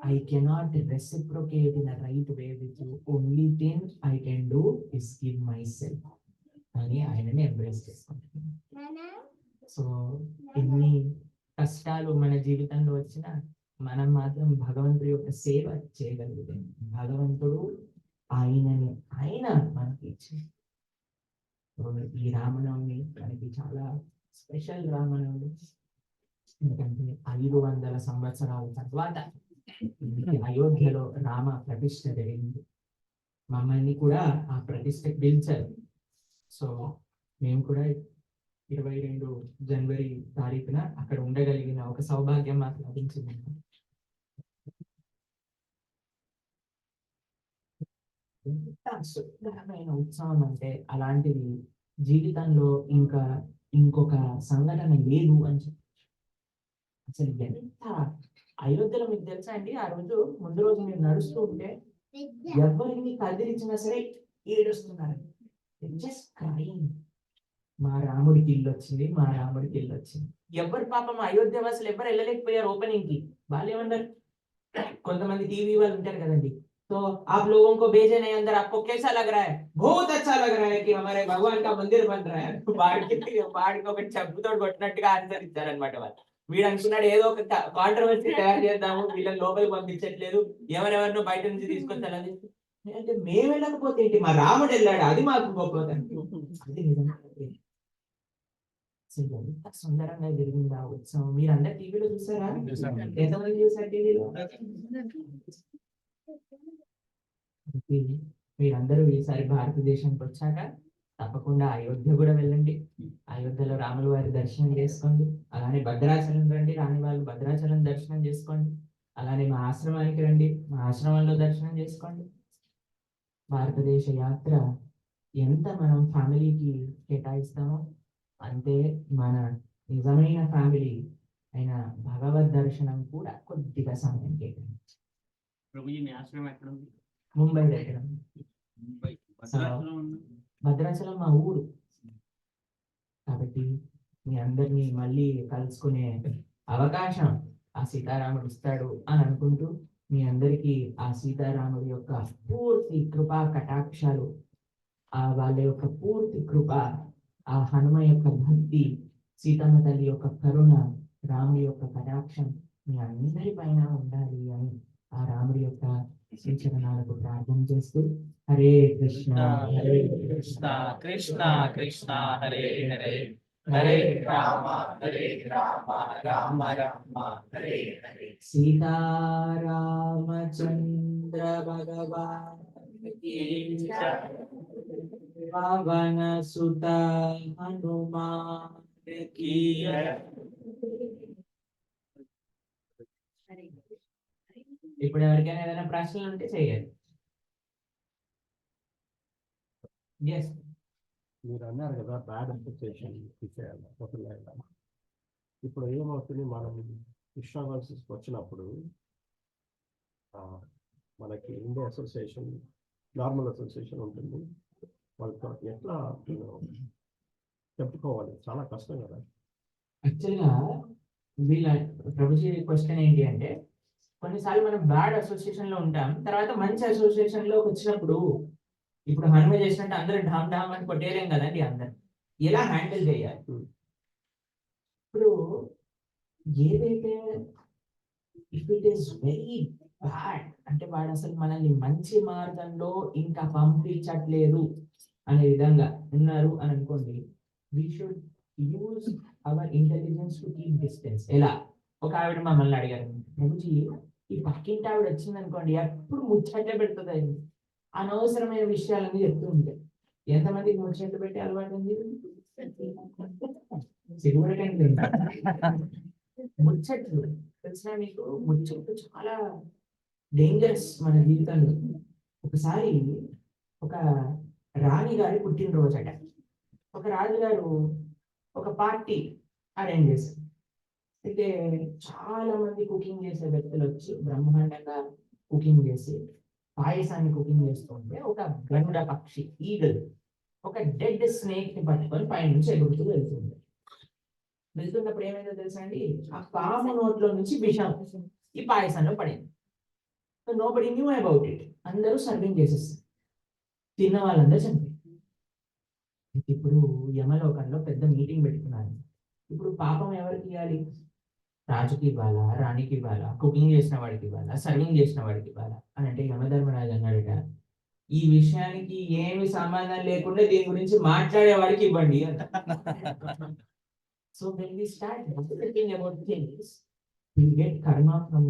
S1: I cannot reciprocate in a right way with you. Only thing I can do is give myself. అని ఆయనని ఎంబ్రేస్ చేసుకుంటున్నాను. సో ఎన్ని కష్టాలు మన జీవితంలో వచ్చినా మనం మాత్రం భగవంతుడి యొక్క సేవ చేయగలుగుతాం. భగవంతుడు ఆయన మనకి ఇచ్చింది. ఈ రామనవమి మనకి చాలా స్పెషల్ రామనవమి. ఎందుకంటే 500 సంవత్సరాల తర్వాత అయోధ్యలో రామ ప్రతిష్ఠ జరిగింది. మమ్మల్ని కూడా ఆ ప్రతిష్ఠకు పిలిచారు. సో మేము కూడా 22 జనవరి తారీఖున అక్కడ ఉండగలిగిన ఒక సౌభాగ్యం మాకు లభించింది. ఎంత సుందరమైన ఉత్సవం అంటే అలాంటిది జీవితంలో ఇంకొక సంఘటన లేదు అని చెప్పి. అసలు ఎంత అయోధ్యలో మీకు తెలుసా అండి, ఆ రోజు ముందు రోజు మీరు నడుస్తూ ఉంటే ఎవరిని కదిలించినా సరే ఏడుస్తున్నారు. Just crying. మా రాముడికి ఇల్లు వచ్చింది, మా రాముడికి ఇల్లు వచ్చింది. ఎవరు పాపం అయోధ్య వాసులు ఎవరు వెళ్ళలేకపోయారు ఓపెనింగ్ కి. వాళ్ళు ఏమన్నారు, కొంతమంది టీవీ వాళ్ళు ఉంటారు కదండి, तो आप लोगों को भेजे नहीं अंदर, आपको कैसा लग रहा है? बहुत अच्छा लग रहा है कि हमारे भगवान का मंदिर बन रहा है. వాడికి ఒక చెప్పుతో కొట్టినట్టుగా ఆన్సర్ ఇచ్చారనమాట వాళ్ళు. వీడు అనుకున్నాడు ఏదో ఒక కాంట్రవర్సీ తయారు చేద్దాము, వీళ్ళని లోపలికి పంపించట్లేదు, ఎవరెవరినో బయట నుంచి తీసుకొచ్చారని. అంటే మేము వెళ్ళకపోతే ఏంటి, మా రాముడు వెళ్ళాడు, అది మాకు గొప్పతనం. అది నిజంగా ఎంత సుందరంగా జరిగింది ఆ ఉత్సవం. మీరు అందరు టీవీలో చూసారా? ఎంతమంది చూసారు టీవీలో? మీరందరూ ఈసారి భారతదేశానికి వచ్చాక తప్పకుండా అయోధ్య కూడా వెళ్ళండి. అయోధ్యలో రాముల వారి దర్శనం చేసుకోండి. అలానే భద్రాచలం రండి, రాని వాళ్ళు భద్రాచలం దర్శనం చేసుకోండి. అలానే మా ఆశ్రమానికి రండి, మా ఆశ్రమంలో దర్శనం చేసుకోండి. భారతదేశ యాత్ర ఎంత మనం ఫ్యామిలీకి కేటాయిస్తామో అంతే మన నిజమైన ఫ్యామిలీ అయిన భగవద్ దర్శనం కూడా కొద్దిగా సమయం కేటాయించాలి.
S2: ప్రభుజీ మీ ఆశ్రమం ఎక్కడ ఉంది?
S1: ముంబై దగ్గర.
S2: ముంబై. భద్రాచలం ఉంది.
S1: భద్రాచలం మా ఊరు కాబట్టి మీ అందరినీ మళ్ళీ కలుసుకునే అవకాశం ఆ సీతారాముడు ఇస్తాడు అని అనుకుంటూ మీ అందరికీ ఆ సీతారాముడి యొక్క పూర్తి కృపా కటాక్షాలు, ఆ వాళ్ళ యొక్క పూర్తి కృప, ఆ హనుమ యొక్క భక్తి, సీతమ్మ తల్లి యొక్క కరుణ, రాముడి యొక్క కటాక్షం మీ అందరి పైన ఉండాలి అని ఆ రాముడి యొక్క శ్రీచరణాలకు ప్రార్థన చేస్తూ హరే కృష్ణ హరే
S3: కృష్ణ కృష్ణ కృష్ణ హరే హరే హరే రామ రామ రామ హరే హరే.
S1: సీతారామచంద్ర భగవాన్ కీ జై. పవన సుత హనుమాన్ కీ జై. ఇప్పుడు ఎవరికైనా ఏదైనా ప్రశ్నలు ఉంటే చేయాలి. ఎస్
S5: మీరు అన్నారు కదా బ్యాడ్ అసోసియేషన్ తీసేయాలి వదిలేయాలి. ఇప్పుడు ఏమవుతుంది, మనం కృష్ణావర్సెస్కి వచ్చినప్పుడు మనకి ఇండియా అసోసియేషన్, నార్మల్ అసోసియేషన్ ఉంటుంది. వాళ్ళతో ఎట్లా చెప్పుకోవాలి, చాలా కష్టం కదా.
S1: యాక్చువల్గా వీళ్ళ ప్రభుజీ క్వశ్చన్ ఏంటి అంటే, కొన్నిసార్లు మనం బ్యాడ్ అసోసియేషన్ లో ఉంటాం, తర్వాత మంచి అసోసియేషన్ లోకి వచ్చినప్పుడు ఇప్పుడు హనుమ చేసినట్టు అందరూ ఢామ్ ఢామ్ అని కొట్టేయలేం కదండి. అందరు ఎలా హ్యాండిల్ చేయాలి? ఇప్పుడు ఏదైతే if it is very bad అంటే వాడు అసలు మనల్ని మంచి మార్గంలో ఇంకా పంపించట్లేదు అనే విధంగా ఉన్నారు అని అనుకోండి, we should use our intelligence to keep distance. ఎలా? ఒక ఆవిడ మమ్మల్ని అడిగారు, ప్రభుజీ ఈ పక్కింటి ఆవిడ వచ్చింది అనుకోండి, ఎప్పుడు ముచ్చట్లే పెడుతుంది, అయింది అనవసరమైన విషయాలన్నీ చెప్తూ ఉంటాయి. ఎంతమందికి ముచ్చట్లు పెట్టి అలవాటు ఉంది? సిగ్గుపడకండి. ముచ్చట్లు తెలిసిన మీకు, ముచ్చట్లు చాలా డేంజరస్ మన జీవితంలో. ఒకసారి ఒక రాణి గారి పుట్టినరోజట. ఒక రాజుగారు ఒక పార్టీ అరేంజ్ చేశారు. అయితే చాలా మంది కుకింగ్ చేసే వ్యక్తులు వచ్చి బ్రహ్మాండంగా కుకింగ్ చేసి పాయసాన్ని కుకింగ్ చేస్తుంటే ఒక గరుడ పక్షి, ఈగల్, ఒక డెడ్ స్నేక్ ని పట్టుకొని పైనుంచి ఎగురుతూ వెళ్తుంది. వెళ్తున్నప్పుడు ఏమైందో తెలుసా అండి, ఆ పాము నోట్లో నుంచి విషం ఈ పాయసంలో పడింది. So nobody knew about it. అందరూ సర్వింగ్ చేసేస్తారు, తిన్న వాళ్ళందరూ చనిపోయారు. ఇప్పుడు యమలోకంలో పెద్ద మీటింగ్ పెట్టుకున్నారు. ఇప్పుడు పాపం ఎవరికి ఇవ్వాలి? రాజుకి ఇవ్వాలా, రాణికి ఇవ్వాలా, కుకింగ్ చేసిన వాడికి ఇవ్వాలా, సర్వింగ్ చేసిన వాడికి ఇవ్వాలా అని అంటే యమధర్మరాజు అన్నాడట, ఈ విషయానికి ఏమి సంబంధం లేకుండా దీని గురించి మాట్లాడేవాడికి ఇవ్వండి అంట. So when we start thinking about things, we get karma from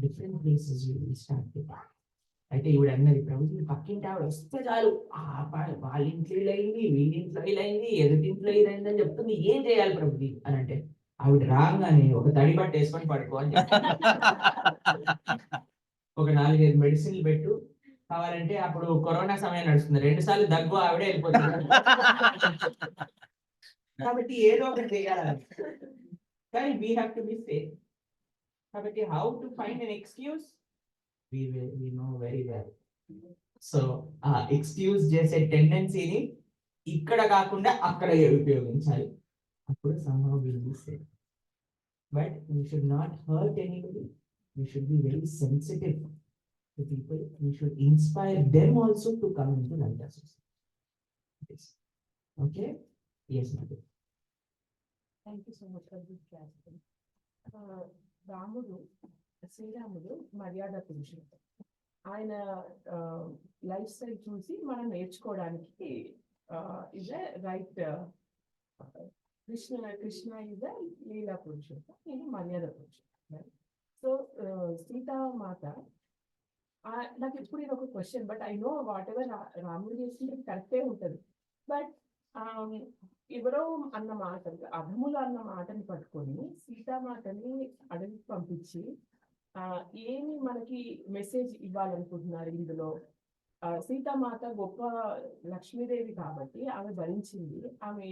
S1: different places. You will start with that. అయితే ఇవిడ అన్నది, ప్రభుత్వం పక్కింటి ఆవిడ వస్తే చాలు, వాళ్ళ ఇంట్లో ఇలా అయింది, వీళ్ళింట్లో ఇలా అయింది, ఎదుటింట్లో ఇలా అయిందని చెప్తుంది, ఏం చేయాలి ప్రభుత్వం అని అంటే, ఆవిడ రాగానే ఒక తడి బట్ట వేసుకొని పడుకో అని చెప్పి ఒక 4-5 మెడిసిన్లు పెట్టు, కావాలంటే అప్పుడు కరోనా సమయం నడుస్తుంది, 2 సార్లు దగ్గు ఆవిడే వెళ్ళిపోతుంది. కాబట్టి ఏదో ఒకటి చేయాలి. కానీ we have to be safe. కాబట్టి how to find an excuse we know very well. So ఆ ఎక్స్క్యూజ్ చేసే టెండెన్సీని ఇక్కడ కాకుండా అక్కడ ఉపయోగించాలి. అప్పుడు somehow we'll be safe. But we should not hurt anybody. We should be very sensitive to people. We should inspire them also to come into Lalitas society. Yes. Okay? Yes, madam.
S4: Thank you so much for this class. రాముడు, శ్రీరాముడు మర్యాద పురుషుడు. ఆయన life style చూసి మనం నేర్చుకోవడానికి is a right. Krishna is a లీలా పురుషుడు, ఇది మర్యాద పురుషుడు. సో సీతామాత, నాకు ఇప్పుడు ఇది ఒక question, but I know what ever రాముడు చేసింది కరెక్టే ఉంటుంది. బట్ ఎవరో అన్న మాట, అధములు అన్న మాటని పట్టుకొని సీతామాతని అడవికి పంపించి ఏమి మనకి మెసేజ్ ఇవ్వాలనుకుంటున్నారు ఇందులో? సీతామాత గొప్ప లక్ష్మీదేవి కాబట్టి ఆమె భరించింది, ఆమె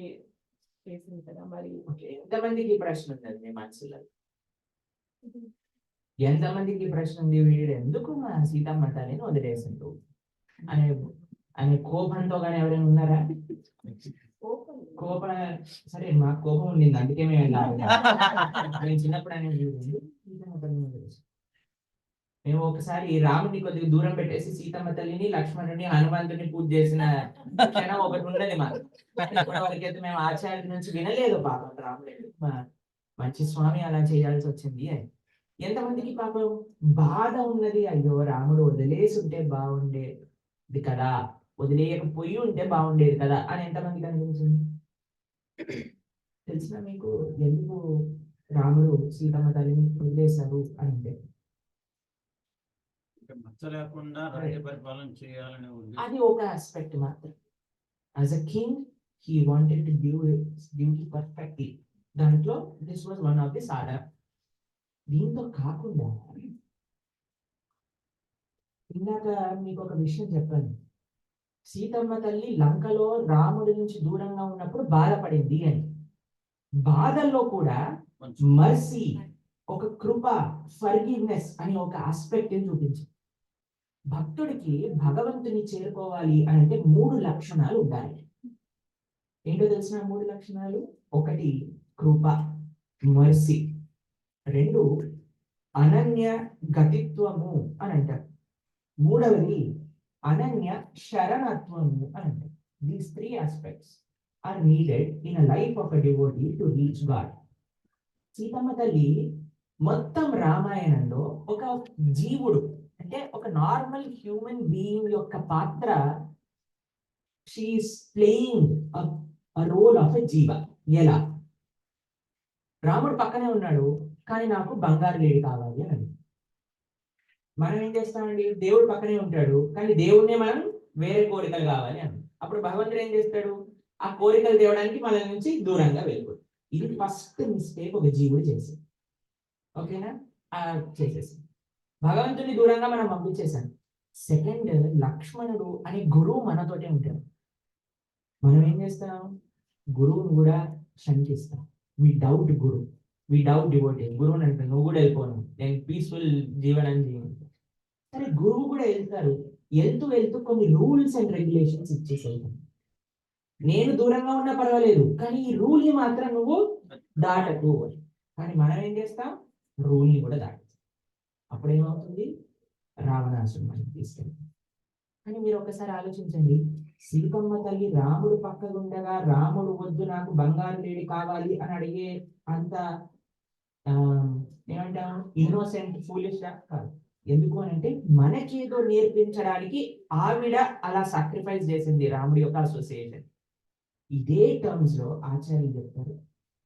S4: చేసింది కదా. మరి
S1: ఎంతమందికి ప్రశ్న ఉన్నది మీ మనసులో? ఎంతమందికి ప్రశ్న ఉంది, వీడు ఎందుకు మా సీతమ్మ తల్లిని వదిలేసిండు అనే అనే కోపంతో కానీ ఎవరైనా ఉన్నారా?
S4: ఓపెన్
S1: కోపం సరే మాకు కోపం ఉండింది అందుకే మేము వెళ్ళాము. నేను చిన్నప్పుడు అనేది మేము ఒకసారి రాముడిని కొద్దిగా దూరం పెట్టేసి సీతమ్మ తల్లిని లక్ష్మణుని హనుమంతుని పూజ చేసిన క్షణం ఒకటి ఉన్నది మాకు. ఇప్పటి వరకైతే మేము ఆచార్య నుంచి వినలేదు పాపం రాముడు మంచి స్వామి అలా చేయాల్సి వచ్చింది అని. ఎంతమందికి పాపం బాధ ఉన్నది, అయ్యో రాముడు వదిలేసి ఉంటే బాగుండేది కదా, వదిలేయకపోయి ఉంటే బాగుండేది కదా అని ఎంతమందికి అనిపించింది? తెలిసిన మీకు ఎందుకు రాముడు సీతమ్మ తల్లిని వదిలేశారు అని అంటే
S2: మచ్చ లేకుండా రాజ్య పరిపాలన చేయాలనే ఉద్దేశం.
S1: అది ఒక ఆస్పెక్ట్ మాత్రం. As a king he wanted to do his duty perfectly. దాంట్లో this was one of the సాధన. దీంతో కాకుండా ఇందాక మీకు ఒక విషయం చెప్పాను, సీతమ్మ తల్లి లంకలో రాముడి నుంచి దూరంగా ఉన్నప్పుడు బాధపడింది అని. బాధల్లో కూడా మర్సీ, ఒక కృప, ఫర్గివ్నెస్ అని ఒక ఆస్పెక్ట్ చూపించింది. భక్తుడికి భగవంతుని చేరుకోవాలి అని అంటే 3 లక్షణాలు ఉండాలి. ఏంటో తెలిసిన 3 లక్షణాలు? ఒకటి కృప, మర్సీ. 2 అనన్య గతిత్వము అని అంటారు. 3వది అనన్య శరణత్వము అని అంటారు. These 3 aspects are needed in a life of a devotee to reach God. Seethamma తల్లి మొత్తం రామాయణంలో ఒక జీవుడు అంటే ఒక నార్మల్ హ్యూమన్ బీయింగ్ యొక్క పాత్ర, she is playing a role of a జీవ. ఎలా? రాముడు పక్కనే ఉన్నాడు కానీ నాకు బంగారు లేడి కావాలి అని. మనం ఏం చేస్తామండి? దేవుడు పక్కనే ఉంటాడు కానీ దేవుడినే మనం వేరే కోరికలు కావాలి అని. అప్పుడు భగవంతుడు ఏం చేస్తాడు? ఆ కోరికలు తేవడానికి మన నుంచి దూరంగా వెళ్ళిపోతాడు. ఇది ఫస్ట్ మిస్టేక్ ఒక జీవుడు చేసి, ఓకేనా? చేసేసి భగవంతుని దూరంగా మనం పంపించేశాం. సెకండ్, లక్ష్మణుడు అనే గురువు మనతోటే ఉంటాడు. మనం ఏం చేస్తాం? గురువును కూడా శంకిస్తాం. వి డౌట్ గురు, వి డౌట్ డివోటీ. గురువుని అంటే నువ్వు కూడా వెళ్ళిపోను, నేను పీస్ఫుల్ జీవనం జీవించాను. సరే గురువు కూడా వెళ్తారు, వెళ్తూ కొన్ని రూల్స్ అండ్ రెగ్యులేషన్స్ ఇచ్చేసి వెళ్తాను. నేను దూరంగా ఉన్నా పర్వాలేదు కానీ ఈ రూల్ ని మాత్రం నువ్వు దాటకు. కానీ మనం ఏం చేస్తాం? రూల్ ని కూడా దాటచ్చు. అప్పుడు ఏమవుతుంది? రావణాసురుడు మనకి తీసుకెళ్తాం. కానీ మీరు ఒకసారి ఆలోచించండి, సీతమ్మ తల్లి రాముడు పక్కగుండగా రాముడు వద్దు నాకు బంగారు లేడి కావాలి అని అడిగే అంత ఏమంటాం ఇన్నోసెంట్ ఫూలిష్ కాదు. ఎందుకు అని అంటే మనకేదో నేర్పించడానికి ఆవిడ అలా సాక్రిఫైస్ చేసింది రాముడి యొక్క అసోసియేషన్. ఇదే టర్మ్స్ లో ఆచార్యులు చెప్తారు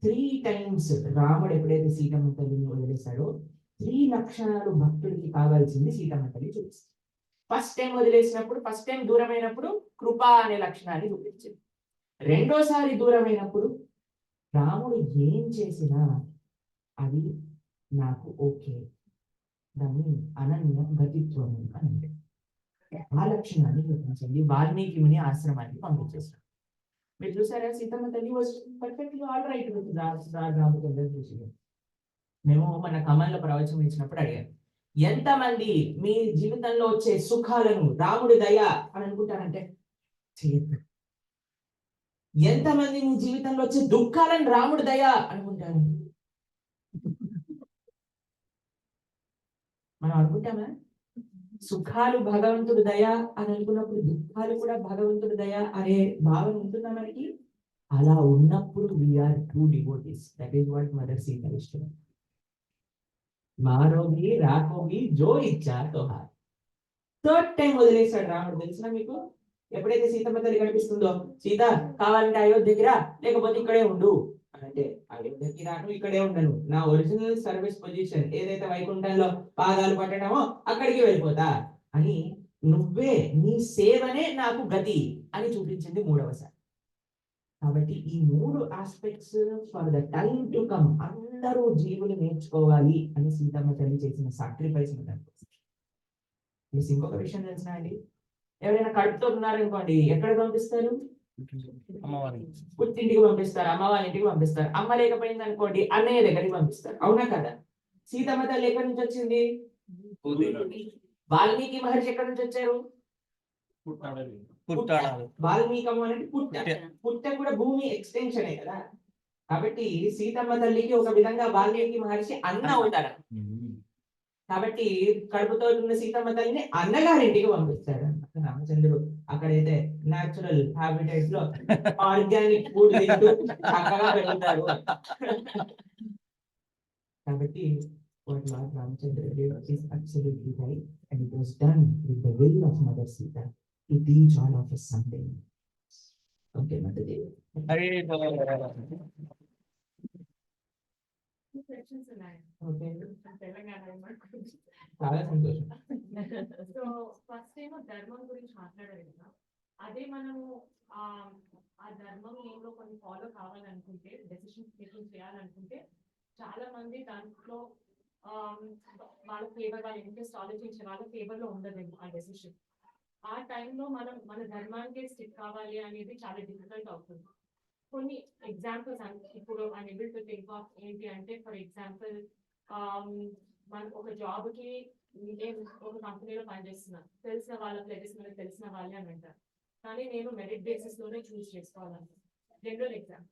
S1: 3 times రాముడు ఎప్పుడైతే సీతమ్మ తల్లిని వదిలేశాడో 3 లక్షణాలు భక్తుడికి కావాల్సింది సీతమ్మ తల్లి చూపిస్తుంది. ఫస్ట్ టైం వదిలేసినప్పుడు, ఫస్ట్ టైం దూరమైనప్పుడు కృప అనే లక్షణాన్ని చూపించింది. రెండోసారి దూరమైనప్పుడు రాముడు ఏం చేసినా అది నాకు ఓకే, దాన్ని అనన్య గతిత్వం అని అంటే ఆ లక్షణాన్ని చూపించండి. వాల్మీకి ముని ఆశ్రమానికి పంపించేశారు. మీరు చూసారా? సీతమ్మ తల్లి was perfectly all right with Ramachandra విషయం. మేము మన కమల్లో ప్రవచనం ఇచ్చినప్పుడు అడిగాను, ఎంతమంది మీ జీవితంలో వచ్చే సుఖాలను రాముడి దయ అని అనుకుంటారంటే చేయొద్దు. ఎంతమంది మీ జీవితంలో వచ్చే దుఃఖాలను రాముడి దయ అనుకుంటారు? మనం అనుకుంటామా? సుఖాలు భగవంతుడు దయ అని అనుకున్నప్పుడు దుఃఖాలు కూడా భగవంతుడు దయ అనే భావన ఉంటుందా మనకి? అలా ఉన్నప్పుడు we're true devotees. That is what mother Sita ఇష్టం. మారోగి రాకోగి జో ఇచ్చా తోహార్. 3rd టైం వదిలేశాడు రాముడు. తెలిసిన మీకు? ఎప్పుడైతే సీతమ్మ తల్లి కనిపిస్తుందో, సీత కావాలంటే అయోధ్యకి రా, లేకపోతే ఇక్కడే ఉండు అంటే అయోధ్యకి రాను, ఇక్కడే ఉండను, నా ఒరిజినల్ సర్వీస్ పొజిషన్ ఏదైతే వైకుంఠంలో పాదాలు పట్టడమో అక్కడికి వెళ్ళిపోతా అని, నువ్వే నీ సేవనే నాకు గతి అని చూపించింది 3వసారి. కాబట్టి ఈ 3 aspects for the time to come అందరూ జీవులు నేర్చుకోవాలి అని సీతమ్మ తల్లి చేసిన సాక్రిఫైస్. మీకు ఇంకొక విషయం తెలిసిన అండి, ఎవరైనా కడుపుతో ఉన్నారనుకోండి ఎక్కడికి పంపిస్తారు? పుట్టింటికి పంపిస్తారు, అమ్మ వాళ్ళ ఇంటికి పంపిస్తారు. అమ్మ లేకపోయింది అనుకోండి అన్నయ్య దగ్గరికి పంపిస్తారు. అవునా కదా? సీతమ్మ తల్లి ఎక్కడి నుంచి వచ్చింది? వాల్మీకి మహర్షి ఎక్కడి నుంచి వచ్చారు?
S3: పుట్టాడు.
S1: వాల్మీకము అనేది పుట్ట. పుట్ట కూడా భూమి ఎక్స్టెన్షన్ కదా. కాబట్టి సీతమ్మ తల్లికి ఒక విధంగా వాల్మీకి మహర్షి అన్న అవుతారు. కాబట్టి కడుపుతో ఉన్న సీతమ్మ తల్లిని అన్నగారింటికి పంపిస్తాడు రామచంద్రుడు. అక్కడైతే న్యాచురల్ హ్యాబిటేట్స్ లో ఆర్గానిక్ ఫుడ్ తింటూ చక్కగా పెరుగుతారు. కాబట్టి what Lord Ramchandra did is absolutely right, and it was done with the will of Mother Sita to teach all of us something. Okay, Mother Devi.
S3: Hari
S4: questions ఉన్నాయి.
S1: Okay,
S4: Telangana
S1: చాలా సంతోషం.
S4: So first ఏమో ధర్మం గురించి మాట్లాడారు కదా, అదే మనము ఆ ధర్మం ఏంలో కొన్ని ఫాలో కావాలనుకుంటే, డెసిషన్స్ మేకింగ్ చేయాలనుకుంటే చాలా మంది దాంట్లో వాళ్ళ ఫేవర్, వాళ్ళ ఇంట్రెస్ట్ ఆలోచించే వాళ్ళ ఫేవర్ లో ఉండదేమో ఆ డెసిషన్. ఆ టైంలో మనం మన ధర్మానికి స్టిక్ కావాలి అనేది చాలా డిఫికల్ట్ అవుతుంది. కొన్ని ఎగ్జాంపుల్స్ ఇప్పుడు I'm able to think of ఏంటి అంటే, ఫర్ ఎగ్జాంపుల్ మన ఒక జాబ్ కి నేను ఒక కంపెనీలో పనిచేస్తున్నాను, తెలిసిన వాళ్ళ ప్లేసెస్ మనకు తెలిసిన వాళ్ళే అని అంటారు, కానీ నేను మెరిట్ బేసిస్ లోనే చూస్ చేసుకోవాలంటే జనరల్ ఎగ్జామ్.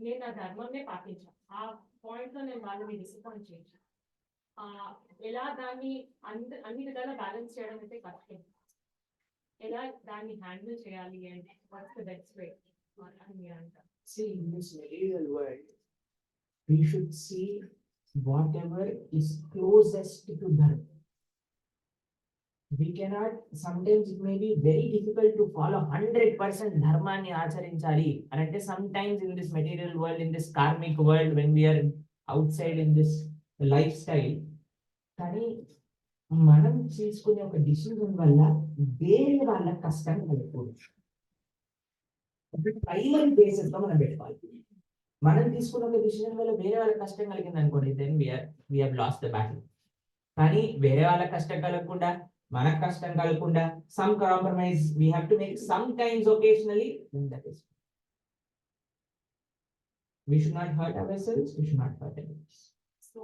S4: నేను నా ధర్మంనే పాటించాను. ఆ పాయింట్ లో నేను వాళ్ళని డిసప్పాయింట్ చేయించాను. ఎలా దాన్ని అన్ని విధాలా బ్యాలెన్స్ చేయడం అయితే కష్టం. ఎలా దాన్ని హ్యాండిల్ చేయాలి అంటే వాట్స్ ద బెస్ట్ వే అని మీరు అంటారు?
S1: See, in this material world, we should see whatever is closest to dharma. We cannot, sometimes it may be very difficult to follow 100% dharma ni acharinchali. And sometimes in this material world, in this karmic world, when we are outside in this lifestyle, కానీ మనం చేసుకునే ఒక decision వల్ల వేరే వాళ్ళ కష్టం కలగకూడదు. Primary basis లో మనం పెట్టుకోవాలి. మనం తీసుకున్న ఒక డిసిజన్ వల్ల వేరే వాళ్ళ కష్టం కలిగింది అనుకోండి, then we have lost the battle. కానీ వేరే వాళ్ళ కష్టం కలగకుండా, మనకు కష్టం కలగకుండా, some compromise we have to make sometimes occasionally, then that is. We should not hurt ourselves, we should not hurt others.
S4: So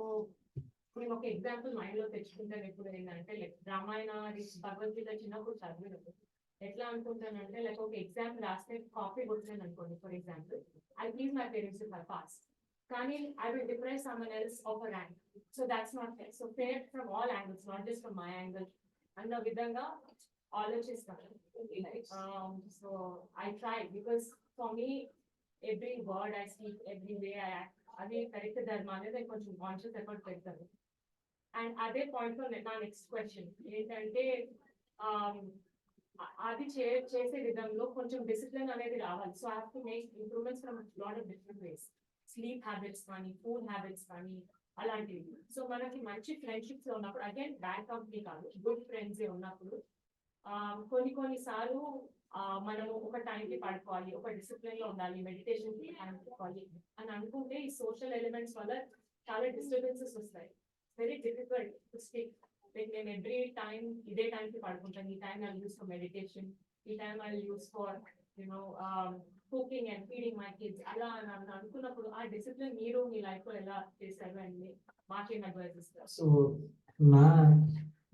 S4: నేను ఒక ఎగ్జాంపుల్ మైండ్ లో తెచ్చుకుంటాను ఎప్పుడు ఏంటంటే, లైక్ రామాయణ, భగవద్గీత చిన్నప్పుడు చదివినప్పుడు ఎట్లా అనుకుంటానంటే, లైక్ ఒక ఎగ్జామ్ రాస్తే కాపీ కొట్టాను అనుకోండి, for example I please my parents if I pass, కానీ I will deprive someone else of a rank. So that's not fair. So fair from all angles, not just from my angle అన్న విధంగా ఆలోచిస్తాను. So I try, because for me every word I speak, every way I act, అది correct ధర్మ అనేది నేను కొంచెం conscious effort పెడతాను. And అదే పాయింట్ లో నా నెక్స్ట్ క్వశ్చన్ ఏంటంటే, అది చేసే విధంలో కొంచెం డిసిప్లిన్ అనేది రావాలి. So I have to make improvements from lot of different ways, sleep habits కానీ, ఫుడ్ హ్యాబిట్స్ కానీ, అలాంటివి. సో మనకి మంచి ఫ్రెండ్షిప్స్ ఉన్నప్పుడు, అగైన్ బ్యాడ్ కంపెనీ కాదు, గుడ్ ఫ్రెండ్స్ ఉన్నప్పుడు కొన్నిసార్లు మనము ఒక టైంకి పడుకోవాలి, ఒక డిసిప్లిన్ లో ఉండాలి, మెడిటేషన్ కి అనుకోవాలి అని అనుకుంటే, ఈ సోషల్ ఎలిమెంట్స్ వల్ల చాలా డిస్టర్బెన్సెస్ వస్తాయి. Very difficult to stick. Like నేను ఎవ్రీ టైం ఇదే టైంకి పడుకుంటాను, ఈ time I use for meditation, ఈ time I use for cooking and feeding my kids, అలా అనుకున్నప్పుడు ఆ డిసిప్లిన్ మీరు మీ లైఫ్ లో ఎలా చేశారు అని మాకేం అడ్వైస్ ఇస్తారు?
S1: సో మా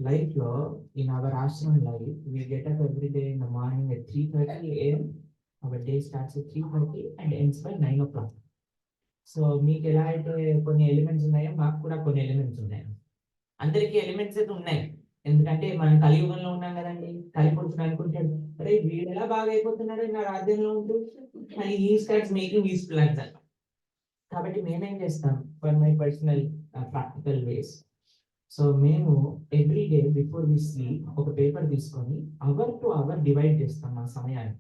S1: life లో, in our ashram life, we get up every day in the morning at 3:30 a.m. Our day starts at 3:30 and ends by 9 o'clock. So మీకు ఎలా అయితే కొన్ని ఎలిమెంట్స్ ఉన్నాయో, మాకు కూడా కొన్ని ఎలిమెంట్స్ ఉన్నాయి. అందరికీ ఎలిమెంట్స్ అయితే ఉన్నాయి, ఎందుకంటే మనం కలియుగంలో ఉన్నాం కదండి. కలిపురుషుడు అనుకుంటాడు, అరే వీడు ఎలా బాగా అయిపోతున్నాడు నా రాజ్యంలో ఉంటూ, అని ఈ స్టార్ట్స్ మేకింగ్ ఈస్ ప్లాన్స్ అన్నమాట. కాబట్టి మేమేం చేస్తాం, for my personal practical ways, so మేము every day before we sleep ఒక పేపర్ తీసుకొని అవర్ టు అవర్ డివైడ్ చేస్తాం. మా సమయాన్ని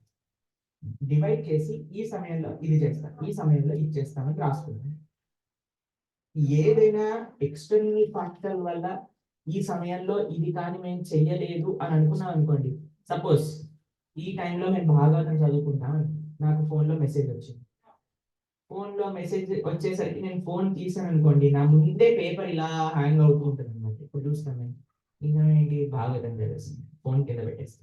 S1: డివైడ్ చేసి, ఈ సమయంలో ఇది చేస్తాం, ఈ సమయంలో ఇది చేస్తామని రాసుకుంటాం. ఏదైనా ఎక్స్టర్నల్ ఫ్యాక్టర్ వల్ల ఈ సమయంలో ఇది కానీ మేము చెయ్యలేదు అని అనుకున్నాం అనుకోండి, సపోజ్ ఈ టైంలో మేము భాగవతం చదువుకుంటాం, నాకు ఫోన్లో మెసేజ్ వచ్చింది. ఫోన్లో మెసేజ్ వచ్చేసరికి నేను ఫోన్ తీసాను అనుకోండి, నా ముందే పేపర్ ఇలా హ్యాంగ్ అవుతూ ఉంటుంది అనమాట. ఇప్పుడు చూస్తాం మేము, ఇంకా ఏంటి భాగవతం చదివేస్తాం, ఫోన్ కింద పెట్టేస్తాం.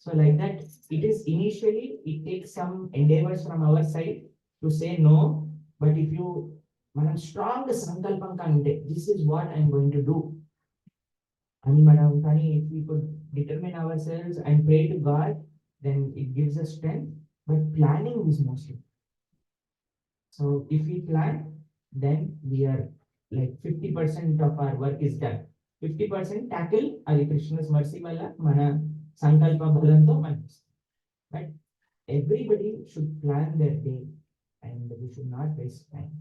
S1: So like that it is initially it takes some endeavours from our side to say no, but if you మనం స్ట్రాంగ్ సంకల్పం కంటే this is what I'm going to do, అని మనం కానీ if we could determine ourselves and pray to God, then it gives us strength. But planning is mostly. So if we plan, then we are like 50% of our work is done. 50% tackle అది Krishna's mercy వల్ల మన సంకల్ప బలంతో మనం. But everybody should plan their day and we should not waste time.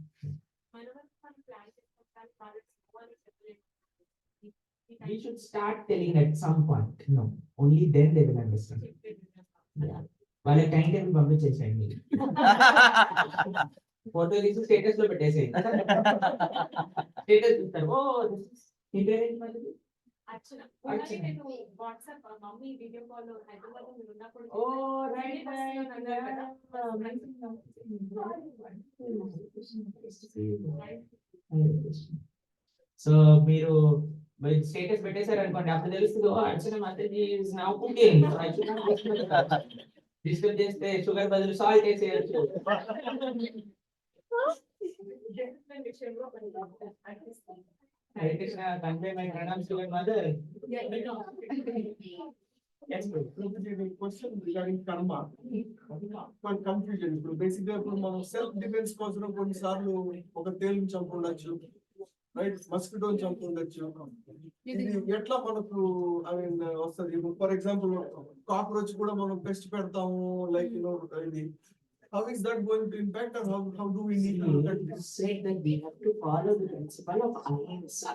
S1: We should start telling at some point. No, only then they will understand. Yeah. వాళ్ళ time table పంపించేసేయండి మీరు. Photo తీసి status లో పెట్టేసేయండి. స్టేటస్ చూస్తారు. ఓ నీ పేరేంటి మరి?
S4: అర్చన.
S1: అర్చన.
S4: నేను WhatsApp mummy video call Hyderabad లో మీరు ఉన్నప్పుడు
S1: ఓ రైట్ సో మీరు స్టేటస్ పెట్టేశారు అనుకోండి, అప్పుడు తెలుస్తుంది ఓ Archana Mataji is now cooking. Disturb చేస్తే షుగర్ బదులు సాల్ట్ వేసేయచ్చు. Hare Krishna, convey my pranams to my mother. Yes, bro.
S5: Question regarding karma మన కన్ఫ్యూజన్. ఇప్పుడు బేసిక్ గా ఇప్పుడు మనం సెల్ఫ్ డిఫెన్స్ కోసం కొన్నిసార్లు ఒక తేలుని చంపుండొచ్చు, రైట్, మస్కిటోని చంపుండొచ్చు. ఇది ఎట్లా మనకు ఐ మీన్ వస్తుంది? ఇప్పుడు ఫర్ ఎగ్జాంపుల్ కాక్రోచ్ కూడా మనం పెస్ట్ పెడతాము, లైక్ ఇది how is that going to impact or how do we need to look at this?
S1: Said that we have to follow the principle of ahimsa.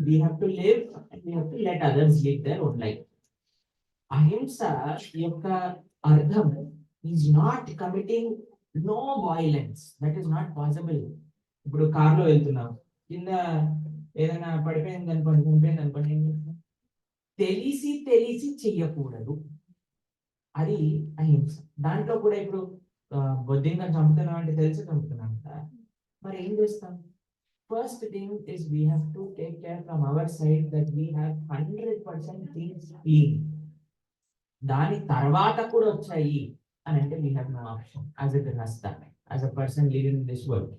S1: We have to live and we have to let others live their own life. Ahimsa యొక్క అర్థం is not committing no violence. That is not possible. ఇప్పుడు car లో వెళ్తున్నాం, కింద ఏదైనా పడిపోయింది అనుకోండి, చనిపోయింది అనుకోండి, తెలిసి చెయ్యకూడదు. అది అహింస. దాంట్లో కూడా ఇప్పుడు బొద్దింగా చంపుతున్నాం అంటే తెలిసి చంపుతున్నాం కదా, మరి ఏం చేస్తాం? First thing is we have to take care from our side that we have 100% things clean. దాని తర్వాత కూడా వచ్చాయి అని అంటే we have no option as a grihastha, as a person living in this world.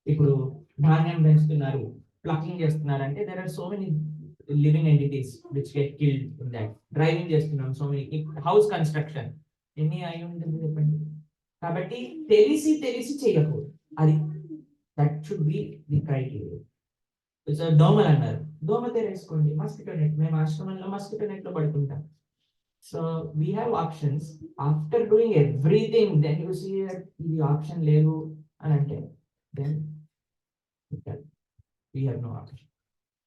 S1: ఇప్పుడు ధాన్యం పెంచుతున్నారు, ప్లకింగ్ చేస్తున్నారు అంటే there are so many living entities which get killed in that. Driving చేస్తున్నాం, so many, house construction ఎన్ని అయి ఉంటుంది చెప్పండి. కాబట్టి తెలిసి చేయకూడదు. అది that should be the criteria. దోమలు అన్నారు, దోమ తెరేసుకోండి, మస్కిటో నెట్. మేము ఆశ్రమంలో మస్కిటో నెట్ లో పడుకుంటాం. So we have options. After doing everything then you see ఇది ఆప్షన్ లేదు అని అంటే then we have no option.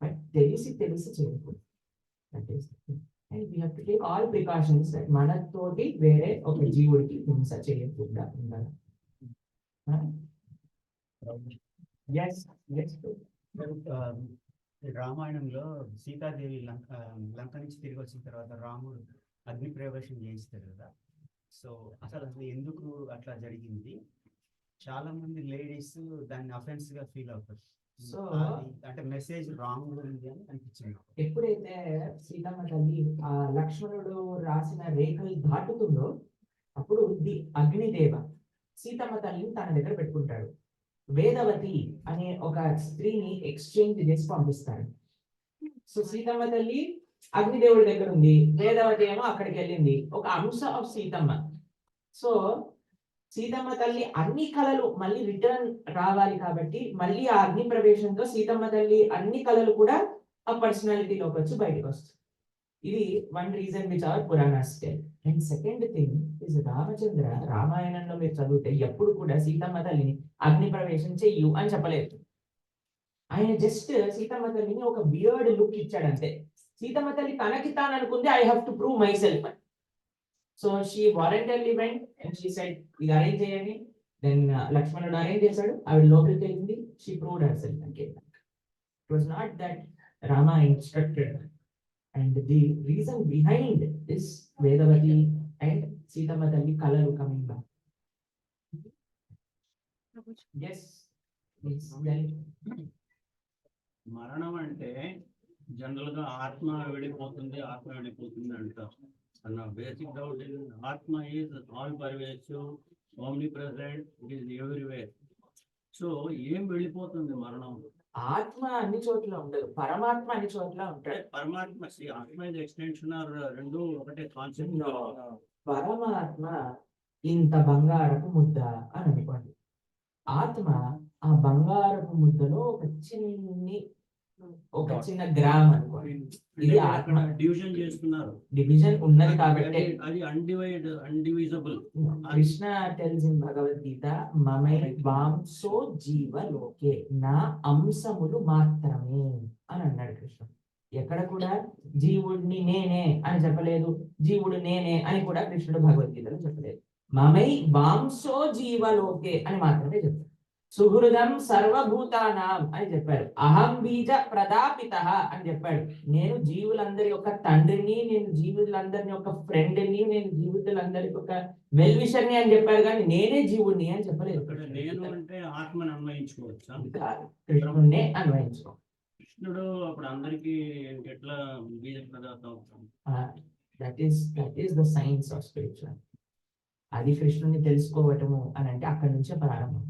S1: But తెలిసి చేయకూడదు. That is and we have to take all precautions that మనతోటి వేరే ఒక జీవుడికి హింస చేయకుండా ఉండాలి.
S2: రామాయణంలో సీతాదేవి లంక నుంచి తిరిగి వచ్చిన తర్వాత రాముడు అగ్ని ప్రవేశం చేయిస్తారు కదా. సో అసలు ఎందుకు అట్లా జరిగింది? చాలా మంది లేడీస్ దాన్ని అఫెన్స్ గా ఫీల్ అవుతారు.
S1: సో
S2: అంటే మెసేజ్ రాంగ్ ఉంది అని అనిపించింది.
S1: ఎప్పుడైతే సీతమ్మ తల్లి ఆ లక్ష్మణుడు రాసిన రేఖలు దాటుతుందో అప్పుడు ది అగ్నిదేవ సీతమ్మ తల్లిని తన దగ్గర పెట్టుకుంటాడు. వేదవతి అనే ఒక స్త్రీని ఎక్స్చేంజ్ చేసి పంపిస్తాడు. సో సీతమ్మ తల్లి అగ్నిదేవుడి దగ్గర ఉంది, వేదవతి ఏమో అక్కడికి వెళ్ళింది, ఒక అంశ ఆఫ్ సీతమ్మ. సో సీతమ్మ తల్లి అన్ని కళలు మళ్ళీ రిటర్న్ రావాలి కాబట్టి మళ్ళీ ఆ అగ్ని ప్రవేశంతో సీతమ్మ తల్లి అన్ని కళలు కూడా ఆ పర్సనాలిటీలోకి వచ్చి బయటకు వస్తుంది. ఇది one reason which our Puranas tell. And second thing is Ramachandra రామాయణంలో మీరు చదివితే ఎప్పుడు కూడా సీతమ్మ తల్లిని అగ్ని ప్రవేశం చెయ్యు అని చెప్పలేదు. ఆయన జస్ట్ సీతమ్మ తల్లిని ఒక బియర్డ్ లుక్ ఇచ్చాడంతే. సీతమ్మ తల్లి తనకి తాను అనుకుంది I have to prove myself. So she voluntarily went and she said ఇది అరేంజ్ చేయండి. దెన్ లక్ష్మణుడు అరేంజ్ చేశాడు, ఆవిడ లోపలికి వెళ్ళింది, she proved herself and came back. It was not that Rama instructed. And the reason behind this Vedavati and Sitamma తల్లి కలరు coming back. yes please then
S2: మరణం అంటే జనరల్ గా ఆత్మ వెళ్ళిపోతుంది అంటారు. అన్న బేసిక్ డౌట్ ఆత్మ is all pervasive, omni present, it is everywhere. So ఏం వెళ్ళిపోతుంది మరణం?
S1: ఆత్మ అన్ని చోట్ల ఉండదు, పరమాత్మ అన్ని చోట్ల
S2: అంటే
S1: ఉంటాడు.
S2: పరమాత్మ ఆత్మ ఇస్ ఎక్స్టెన్షన్ ఆర్ రెండు ఒకటే కాన్సెప్ట్.
S1: పరమాత్మ ఇంత బంగారపు ముద్ద అని అనుకోండి. ఆత్మ ఆ బంగారపు ముద్దలో ఒక చిన్న గ్రామ్ అనుకోండి. ఇది ఆత్మ.
S2: డివిజన్ చేస్తున్నారు
S1: డివిజన్ ఉన్నది కాబట్టి
S2: అది అన్డివిజబుల్.
S1: కృష్ణ tells in భగవద్గీత మమై వాంసో జీవలోకే, నా అంశములు మాత్రమే అని అన్నాడు కృష్ణుడు. ఎక్కడ కూడా జీవుడిని నేనే అని చెప్పలేదు, జీవుడు నేనే అని కూడా కృష్ణుడు భగవద్గీతలో చెప్పలేదు. మమై వాంసో జీవలోకే అని మాత్రమే చెప్పాడు. సుహృదం సర్వభూతానాం అని చెప్పాడు. అహం బీజ ప్రదాపిత అని చెప్పాడు. నేను జీవులందరి యొక్క తండ్రిని, నేను జీవులందరిని యొక్క ఫ్రెండ్ని, నేను జీవులందరికి ఒక వెల్విషర్ని అని చెప్పాడు, కానీ నేనే జీవుడిని అని చెప్పలేదు.
S2: నేను అంటే ఆత్మని అన్వయించుకోవచ్చా?
S1: కృష్ణుడినే అన్వయించుకో.
S2: కృష్ణుడు అప్పుడు అందరికి ఎట్లా బీజ ప్రదాత అవుతాం?
S1: That is the science of spiritual. అది కృష్ణుడిని తెలుసుకోవటము అని అంటే అక్కడి నుంచే ప్రారంభం.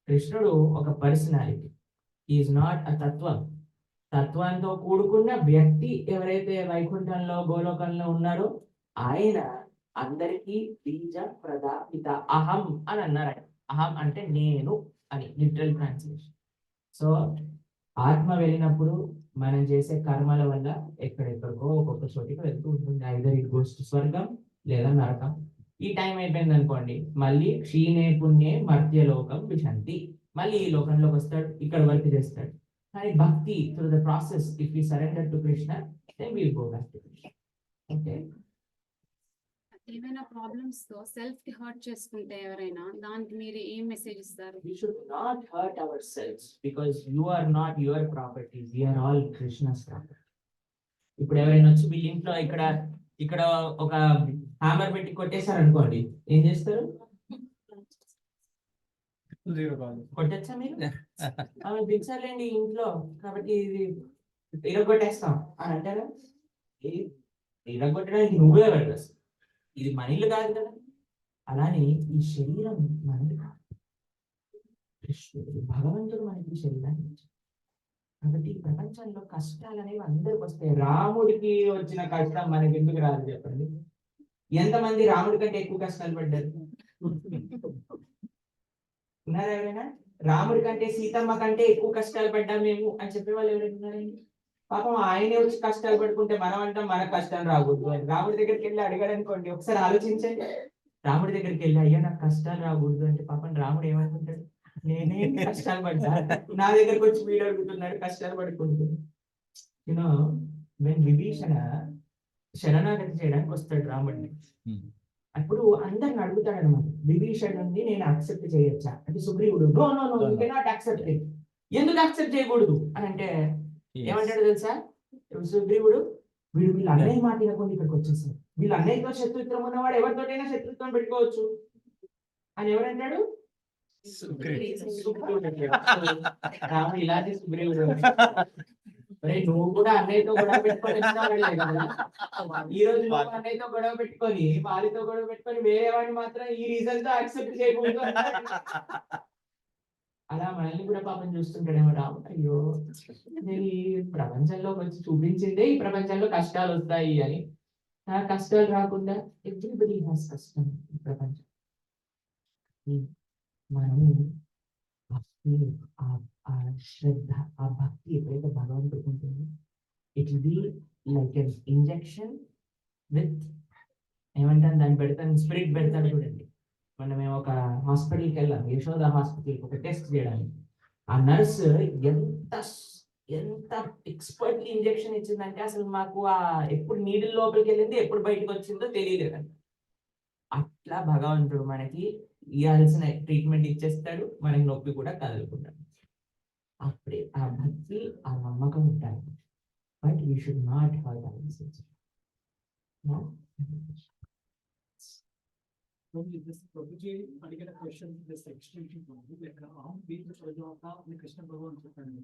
S1: కృష్ణుడు ఒక పర్సనాలిటీ, ఈజ్ నాట్ అ తత్వం. తత్వంతో కూడుకున్న వ్యక్తి ఎవరైతే వైకుంఠంలో గోలోకంలో ఉన్నారో ఆయన అందరికీ బీజ ప్రదాపిత అహం అని అన్నారు. అహం అంటే నేను అని లిటరల్ ట్రాన్స్లేషన్. సో ఆత్మ వెళ్ళినప్పుడు మనం చేసే కర్మల వల్ల ఎక్కడెక్కడికో ఒక్కొక్క చోటికి వెళ్తూ ఉంటుంది. ఐదర్ ఇట్ గోస్ టు స్వర్గం లేదా నరకం. ఈ టైం అయిపోయింది అనుకోండి, మళ్ళీ క్షీణే పుణ్యే మర్త్యలోకం విశంతి, మళ్ళీ ఈ లోకంలోకి వస్తాడు, ఇక్కడ వర్క్ చేస్తాడు. కానీ భక్తి through the process, if we surrender to Krishna, then we will go back to Krishna. Okay.
S6: ఏమైనా ప్రాబ్లమ్స్ తో సెల్ఫ్ కి హర్ట్ చేసుకుంటే ఎవరైనా, దానికి మీరు ఏం మెసేజ్ ఇస్తారు?
S1: We should not hurt ourselves because you are not your property. We are all Krishna's property. ఇప్పుడు ఎవరైనా వచ్చి వీళ్ళ ఇంట్లో ఇక్కడ ఒక హ్యామర్ పెట్టి కొట్టేశారు అనుకోండి, ఏం చేస్తారు? కొట్టచ్చా మీరు? ఆమె పిలిచారండి ఇంట్లో కాబట్టి ఇది ఇరగొట్టేస్తాం అని అంటారా? ఇరగొట్టడానికి నువ్వే వెళ్ళదు, ఇది మన ఇల్లు కాదు కదా. అలానే ఈ శరీరం మనది కాదు, కృష్ణుడు భగవంతుడు మనకి శరీరాన్ని ఇచ్చాడు. కాబట్టి ఈ ప్రపంచంలో కష్టాలు అనేవి అందరికి వస్తాయి. రాముడికి వచ్చిన కష్టం మనకి ఎందుకు రాదు చెప్పండి? ఎంతమంది రాముడి కంటే ఎక్కువ కష్టాలు పడ్డారు? ఉన్నారా ఎవరైనా? రాముడి కంటే సీతమ్మ కంటే ఎక్కువ కష్టాలు పడ్డా మేము అని చెప్పే వాళ్ళు ఎవరైనా ఉన్నారండి? పాపం ఆయనే వచ్చి కష్టాలు పడుకుంటే మనం అంటాం మనకు కష్టం రాకూడదు అని. రాముడి దగ్గరికి వెళ్ళి అడిగాడు అనుకోండి, ఒకసారి ఆలోచించండి. రాముడి దగ్గరికి వెళ్ళి అయ్యా నాకు కష్టాలు రాకూడదు అంటే పాపం రాముడు ఏమనుకుంటాడు? నేనే కష్టాలు పడ్డా, నా దగ్గరకు వచ్చి వీడు అడుగుతున్నాడు కష్టాలు పడుకుంటుంది. యూనో వెన్ విభీషణ శరణాగతి చేయడానికి వస్తాడు రాముడిని, అప్పుడు అందరిని అడుగుతాడు అనమాట, విభీషణుడిని నేను యాక్సెప్ట్ చేయొచ్చా అంటే సుగ్రీవుడు no no no you cannot accept it. ఎందుకు యాక్సెప్ట్ చేయకూడదు అని అంటే ఏమంటాడు తెలుసా సుగ్రీవుడు? వీళ్ళ అన్నయ్య మాట వినకుండా ఇక్కడికి వచ్చేసాడు, వీళ్ళ అన్నయ్యతో శత్రుత్వం ఉన్నవాడు ఎవరితోటైనా శత్రుత్వం పెట్టుకోవచ్చు అని ఎవరంటాడు? రాముడు ఇలాంటి సుగ్రీవుడు. నువ్వు కూడా అన్నయ్యతో గొడవ పెట్టుకొని కదా, ఈ రోజు నువ్వు అన్నయ్యతో గొడవ పెట్టుకొని వారితో గొడవ పెట్టుకొని వేరే వాడిని మాత్రం ఈ రీజన్ తో యాక్సెప్ట్ చేయకూడదు. అలా మనల్ని కూడా పాపం చూస్తుంటాడేమో రాముడు. అయ్యో నేను ఈ ప్రపంచంలోకి వచ్చి చూపించిందే ఈ ప్రపంచంలో కష్టాలు వస్తాయి అని. ఆ కష్టాలు రాకుండా ఎవ్రీబడి హ్యాస్ కష్టం ఈ ప్రపంచం. మనము ఆ శ్రద్ధ, ఆ భక్తి ఎప్పుడైతే భగవంతుడికి ఉంటుందో it will be like an injection with ఏమంటాను దాన్ని పెడతాను, స్పిరిట్ పెడతాను చూడండి. మనం మేము ఒక హాస్పిటల్కి వెళ్ళాం, యశోద హాస్పిటల్కి ఒక టెస్ట్ చేయడానికి. ఆ నర్స్ ఎంత ఎక్స్పర్ట్లీ ఇంజెక్షన్ ఇచ్చిందంటే అసలు మాకు ఆ ఎప్పుడు నీడిల్ లోపలికి వెళ్ళింది ఎప్పుడు బయటకు వచ్చిందో తెలియలేదు. అట్లా భగవంతుడు మనకి ఇవ్వాల్సిన ట్రీట్మెంట్ ఇచ్చేస్తాడు, మనకి నొప్పి కూడా కదులుకుంటాడు. అప్పుడే ఆ భక్తి, ఆ నమ్మకం ఉంటాయి. But we should not hurt ourselves.
S7: Prabhuji అడిగిన క్వశ్చన్ ఎక్స్టెన్షన్ కృష్ణ భగవాన్ చెప్పండి.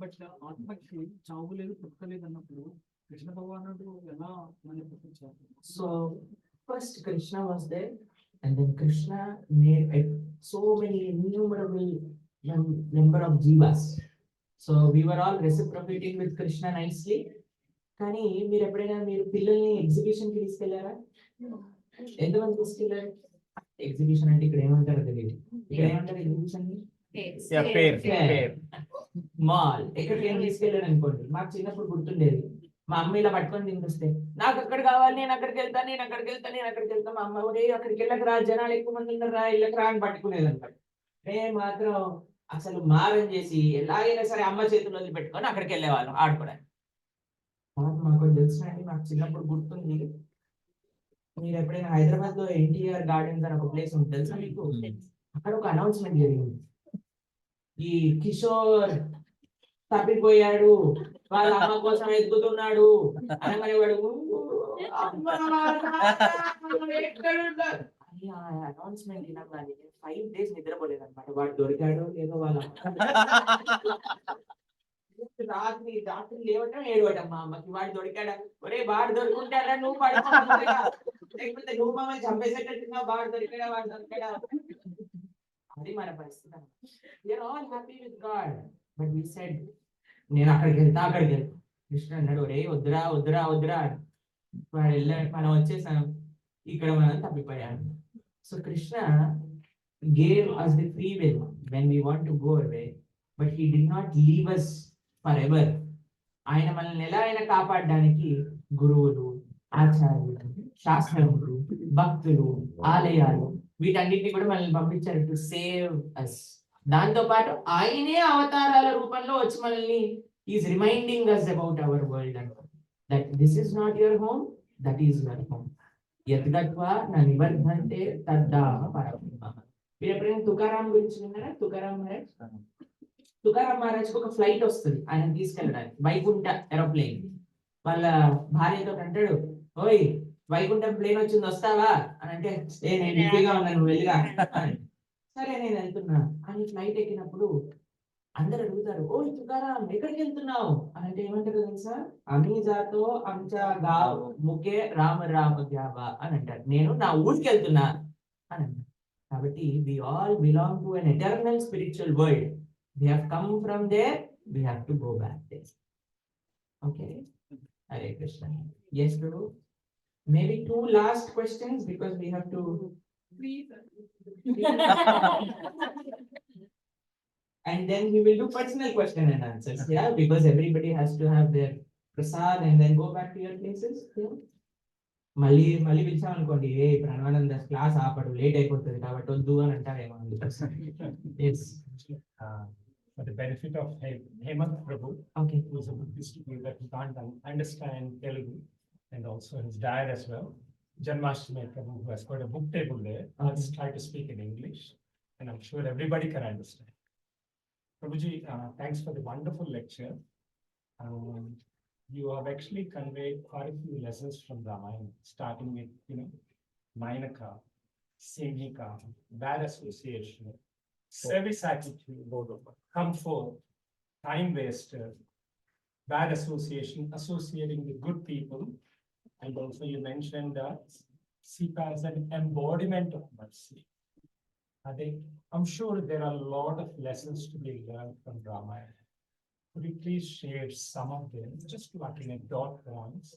S7: బట్ ఆత్మకి చావు లేదు పుట్టలేదు అన్నప్పుడు కృష్ణ భగవానుడు ఎలా మనం పుట్టించారు?
S1: So first Krishna was there and then Krishna made so many innumerable number of jivas. So we're all reciprocating with Krishna nicely. కానీ మీరు ఎప్పుడైనా మీరు పిల్లల్ని ఎగ్జిబిషన్ కి తీసుకెళ్లారా? ఎంతమంది తీసుకెళ్లారు? ఎగ్జిబిషన్ అంటే ఇక్కడ ఏమంటారో తెలియదు. ఇక్కడ ఏమంటారు ఎగ్జిబిషన్? మాల్. ఎక్కడికి ఏం తీసుకెళ్ళారు అనుకోండి, మాకు చిన్నప్పుడు గుర్తుండేది, మా అమ్మ ఇలా పట్టుకొని తినిపిస్తే నాకు అక్కడ కావాలి, నేను అక్కడికి వెళ్తాను, నేను అక్కడికి వెళ్తాను, నేను అక్కడికి వెళ్తాను. మా అమ్మ ఒరే అక్కడికి వెళ్ళక రా, జనాలు ఎక్కువ మంది ఉన్నారు రా, ఇళ్ళకి రా అని పట్టుకునేది అనమాట. నేను మాత్రం అసలు మారం చేసి ఎలాగైనా సరే అమ్మ చేతుల్లో పెట్టుకొని అక్కడికి వెళ్ళేవాళ్ళం ఆడుకోవడానికి. మాకు తెలుసునండి, మాకు చిన్నప్పుడు గుర్తుంది. మీరు ఎప్పుడైనా హైదరాబాద్ లో ఎన్టీఆర్ గార్డెన్స్ అని ఒక ప్లేస్ ఉంటుంది తెలుసా మీకు? అక్కడ ఒక అనౌన్స్మెంట్ జరిగింది, ఈ కిషోర్ తప్పిపోయాడు, వాళ్ళ అమ్మ కోసం ఎదుగుతున్నాడు అనగానే వాడు అనౌన్స్మెంట్ వినగానే 5 days నిద్రపోలేదు అనమాట. వాడు దొరికాడు లేదో వాళ్ళ రాత్రి రాత్రి లేవటం ఏడవటం మా అమ్మకి, వాడు దొరికాడా, ఒరే వాడు దొరుకుంటాడా, నువ్వు పడుకుంటా, లేకపోతే నువ్వు మమ్మల్ని చంపేసేటట్టుగా వాడు దొరికాడా, వాడు దొరికాడా. అది మన పరిస్థితి. We're all happy with God, but we said నేను అక్కడికి వెళ్తా, అక్కడికి వెళ్తా. కృష్ణ అన్నాడు ఒరే వద్దురా వద్దురా వద్దురా. వాడు వెళ్ళాడు, మనం వచ్చేసాం, ఇక్కడ మనం తప్పిపోయాం. సో Krishna gave us the free will when we want to go away, but he did not leave us forever. ఆయన మనల్ని ఎలా అయినా కాపాడడానికి గురువులు, ఆచార్యులు, శాస్త్రములు, భక్తులు, ఆలయాలు వీటన్నిటిని కూడా మనల్ని పంపించారు టు సేవ్ అస్. దాంతో పాటు ఆయనే అవతారాల రూపంలో వచ్చి మనల్ని is reminding us about our world and that this is not your home, that is your home. యద్గత్వా న నివర్ధంతే తద్దాహ పరబ్రహ్మ. మీరు ఎప్పుడైనా తుకారాం గురించి విన్నారా? తుకారాం మహారాజ్, తుకారాం మహారాజ్ ఒక ఫ్లైట్ వస్తుంది ఆయన తీసుకెళ్ళడానికి, వైకుంఠ ఏరోప్లేన్. వాళ్ళ భార్యతో అంటాడు, ఓయ్ వైకుంఠం ప్లేన్ వచ్చింది వస్తావా అని అంటే, నేను బిజీగా ఉన్నాను వెళ్ళిగా. సరే నేను వెళ్తున్నా అని ఫ్లైట్ ఎక్కినప్పుడు అందరు అడుగుతారు, ఓ తుకారాం ఎక్కడికి వెళ్తున్నావు అని అంటే ఏమంటారు తెలుసా? అమీజాతో అంచా గావ్ ముకే రామ రామ గ్యావా అని అంటారు, నేను నా ఊరికి వెళ్తున్నా అని అంటారు. కాబట్టి we all belong to an eternal spiritual world. We have come from there, we have to go back there. Okay, Hare Krishna. Yes Prabhu, maybe 2 last questions because we have to and then we will do personal question and answers, yeah, because everybody has to have their prasad and then go back to your places. Yeah. మళ్ళీ మళ్ళీ పిలిచాం అనుకోండి, ఏ Pranavananda class ఆపడు late అయిపోతుంది కాబట్టి వద్దు అని అంటారేమో.
S8: For the benefit of Hemant Prabhu,
S1: Okay.
S8: who is a Buddhist that who can't understand Telugu, and also his dad as well, Janmashtami Prabhu, who has got a book table there. Let's try to speak in English, and I'm sure everybody can understand. Prabhuji, thanks for the wonderful lecture. You have actually conveyed quite a few lessons from Ramayana, starting with, Mainaka, Simhika, bad association, service attitude, comfort, time waster, bad association, associating with good people, and also you mentioned that Sita is an embodiment of mercy. I'm sure there are a lot of lessons to be learned from Ramayana. Could you please share some of them, just like in a dot points,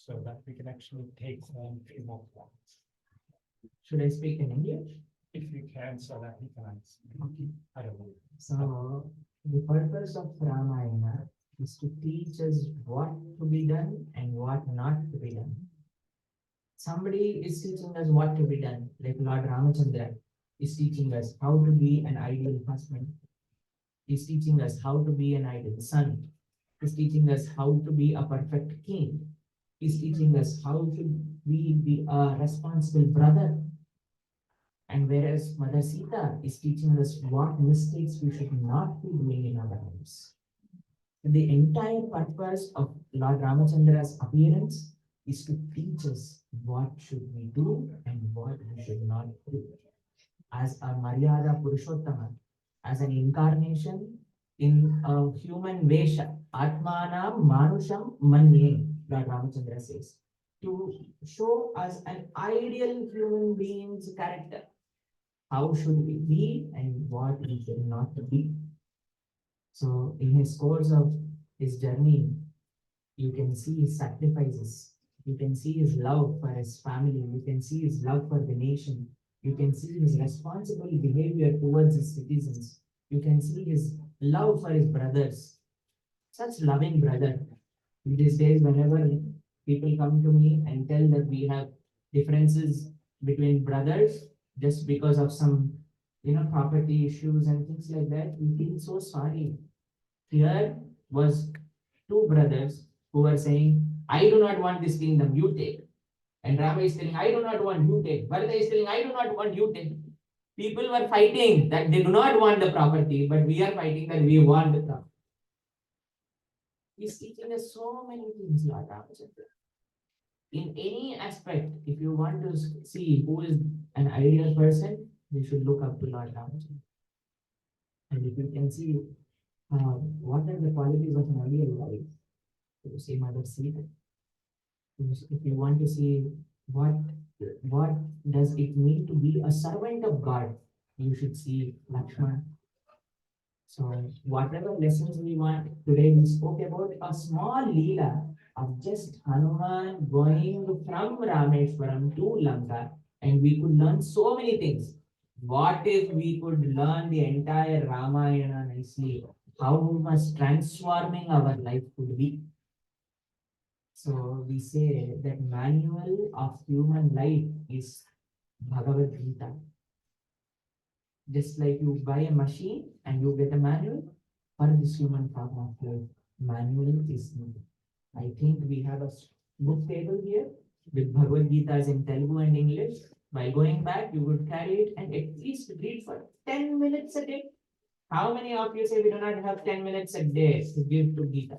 S8: so that we can actually take home a few more points?
S1: Should I speak in English?
S8: If you can, so that we can answer.
S1: Okay.
S8: I don't know.
S1: So the purpose of Ramayana is to teach us what to be done and what not to be done. Somebody is teaching us what to be done, like Lord Ramachandra is teaching us how to be an ideal husband. He's teaching us how to be an ideal son. He's teaching us how to be a perfect king. He's teaching us how to be a responsible brother. And whereas Mother Sita is teaching us what mistakes we should not be doing in our lives. The entire purpose of Lord Ramachandra's appearance is to teach us what should we do and what we should not do. As a Maryada Purushottama, as an incarnation in a human vesha, Atmanam Manusham Manye, Lord Ramachandra says, to show us an ideal human being's character. How should we be and what we should not be. So in his course of his journey, you can see his sacrifices. You can see his love for his family. You can see his love for the nation. You can see his responsible behavior towards his citizens. You can see his love for his brothers. Such loving brother. These days, whenever people come to me and tell that we have differences between brothers just because of some, property issues and things like that, we feel so sorry. Here was two brothers who were saying, I do not want this kingdom, you take. And Rama is telling, I do not want, you take. Bharata is telling, I do not want, you take. People were fighting that they do not want the property, but we are fighting that we want the property. He's teaching us so many things, Lord Ramachandra. In any aspect, if you want to see who is an ideal person, you should look up to Lord Ramachandra. And if you can see what are the qualities of an ideal life, you see Mother Sita. If you want to see what does it mean to be a servant of God, you should see Lakshmana. So whatever lessons we want, today we spoke about a small leela of just Hanuman going from Rameshwaram to Lanka, and we could learn so many things. What if we could learn the entire Ramayana nicely? How much transforming our life could be. So we say that manual of human life is Bhagavad Gita. Just like you buy a machine and you get a manual, for this human form of life, manual is needed. I think we have a book table here with Bhagavad Gita's in Telugu and English. By going back, you would carry it and at least read for 10 minutes a day. How many of you say we do not have 10 minutes a day to give to Gita?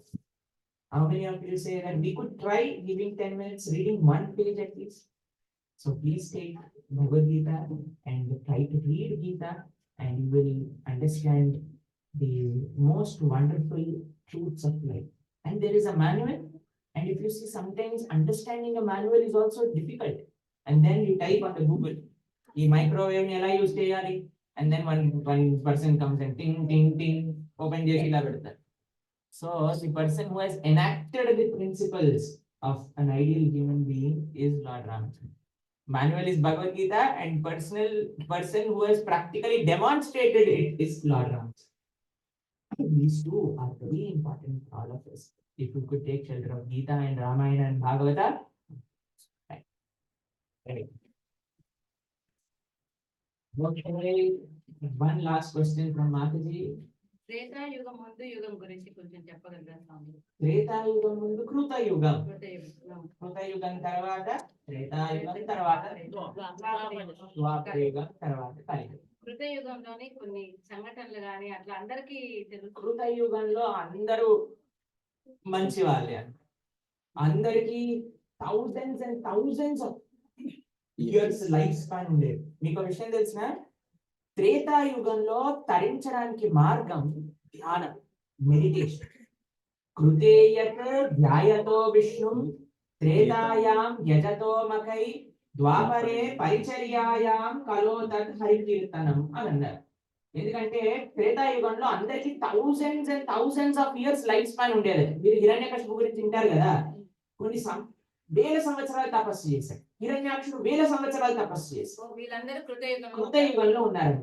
S1: How many of you say that we could try giving 10 minutes reading one page at least? So please take Bhagavad Gita and try to read Gita, and you will understand the most wonderful truths of life. And there is a manual, and if you see, sometimes understanding a manual is also difficult. And then you type on the Google, "Ee microwave ni ela use cheyali," and then one person comes and ting ting ting, open chesi ila pedtaru. So the person who has enacted the principles of an ideal human being is Lord Ramachandra. Manual is Bhagavad Gita, and person who has practically demonstrated it is Lord Ramachandra. These two are very important for all of us. If you could take shelter of Gita and Ramayana and Bhagavata. Right. Okay, one last question from Mataji.
S9: Treta Yuga ముందు యుగం గురించి కొంచెం చెప్పగలరా స్వామి?
S1: త్రేతాయుగం ముందు కృతయుగం,
S9: కృతయుగం.
S1: కృతయుగం తర్వాత త్రేతాయుగం, తర్వాత ద్వాపరయుగం, తర్వాత కలియుగం.
S9: కృతయుగంలోని కొన్ని సంఘటనలు గాని అట్లా అందరికీ తెలుసు.
S1: కృతయుగంలో అందరూ మంచి వాళ్ళే, అందరికి thousands and thousands of years life span ఉండేది. మీకు విషయం తెలిసిన, త్రేతాయుగంలో తరించడానికి మార్గం ధ్యానం, మెడిటేషన్. కృతేయత్ ధ్యాయతో విష్ణు త్రేతాయాం యజతో మకై ద్వాపరే పరిచర్యాయాం కలో తత్ హరికీర్తనం అని అన్నారు. ఎందుకంటే త్రేతాయుగంలో అందరికి thousands and thousands of years life span ఉండేది. మీరు హిరణ్యకశిపు గురించి వింటారు కదా, కొన్ని వేల సంవత్సరాలు తపస్సు చేశాడు. హిరణ్యాక్షుడు వేల సంవత్సరాలు తపస్సు చేశాడు.
S9: వీళ్ళందరూ
S1: కృతయుగంలో ఉన్నారు.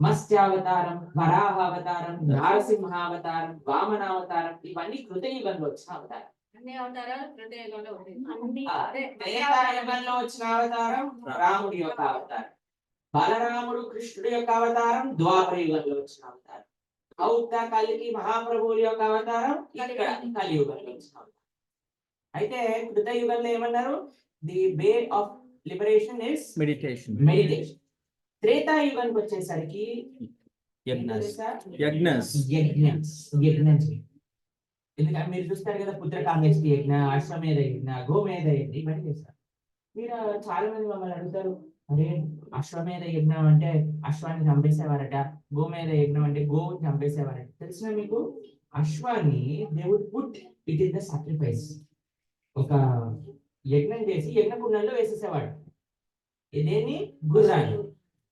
S1: మత్స్యావతారం, వరాహావతారం, నారసింహావతారం, వామనావతారం, ఇవన్నీ కృతయుగంలో వచ్చిన అవతారం.
S9: అన్ని అవతారాలు కృతయుగంలో
S1: త్రేతాయుగంలో వచ్చిన అవతారం రాముడి యొక్క అవతారం. బలరాముడు కృష్ణుడి యొక్క అవతారం ద్వాపర యుగంలో వచ్చిన అవతారం. ఔత కలికి మహాప్రభువుల యొక్క అవతారం ఇక్కడ కలియుగంలో వచ్చిన అవతారం. అయితే కృతయుగంలో ఏమన్నారు? The way of liberation is meditation. త్రేతాయుగానికి వచ్చేసరికి యజ్ఞం. ఎందుకంటే మీరు చూస్తారు కదా, పుత్రకామేష్టి యజ్ఞ, అశ్వమేధ యజ్ఞ, గోమేధ యజ్ఞ, ఇవన్నీ చేస్తారు. మీరు చాలా మంది మమ్మల్ని అడుగుతారు, అరే అశ్వమేధ యజ్ఞం అంటే అశ్వాన్ని చంపేసేవారట, గోమేధ యజ్ఞం అంటే గోవుని చంపేసేవారట. తెలిసిన మీకు, అశ్వాన్ని they would put it in the sacrifice. ఒక యజ్ఞం చేసి యజ్ఞకుండంలో వేసేసేవాడు. ఇదేని గుర్రాన్ని.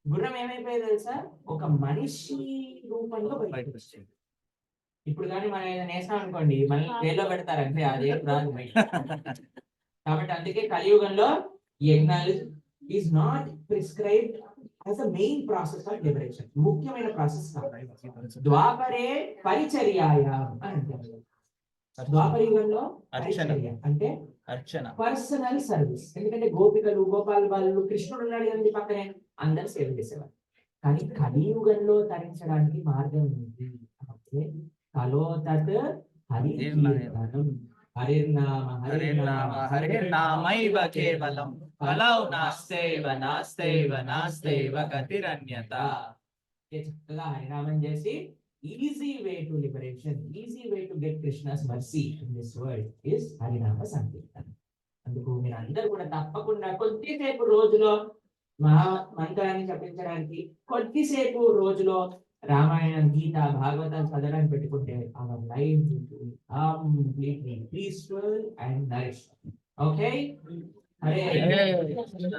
S1: గుర్రం ఏమైపోయేది తెలుసా? ఒక మనిషి రూపంలో బయటకు వచ్చేది. ఇప్పుడు కానీ మనం ఏదైనా వేసాం అనుకోండి మళ్ళీ ట్రేలో పెడతారు అంటే అదేం రాదు బయట. కాబట్టి అందుకే కలియుగంలో యజ్ఞాలు is not prescribed as a main process of liberation. ముఖ్యమైన ప్రాసెస్ కాదు. ద్వాపరే పరిచర్యాయ అని అంటారు. ద్వాపర యుగంలో పరిచర్య అంటే
S3: అర్చన.
S1: Personal service. ఎందుకంటే గోపికలు గోపాల్ బాలు కృష్ణుడు ఉన్నాడు కదండి పక్కనే, అందరు సేవ చేసేవారు. కానీ కలియుగంలో తరించడానికి మార్గం ఉంది. ఓకే, కలో తత్ హరికీర్తనం హరిర్నామ
S3: హరిర్నామ హరిర్నామైవ కేవలం కలౌ నాస్తైవ నాస్తైవ నాస్తైవ గతిరన్యత.
S1: చక్కగా హరినామం చేసి easy way to liberation, easy way to get Krishna's mercy in this world is హరినామ సంకీర్తన. అందుకు మీరు అందరూ కూడా తప్పకుండా కొద్దిసేపు రోజులో మహా మంత్రాన్ని జపించడానికి, కొద్దిసేపు రోజులో రామాయణం, గీత, భాగవతం చదవడానికి పెట్టుకుంటే our life will be completely peaceful and nourished. Okay? Hare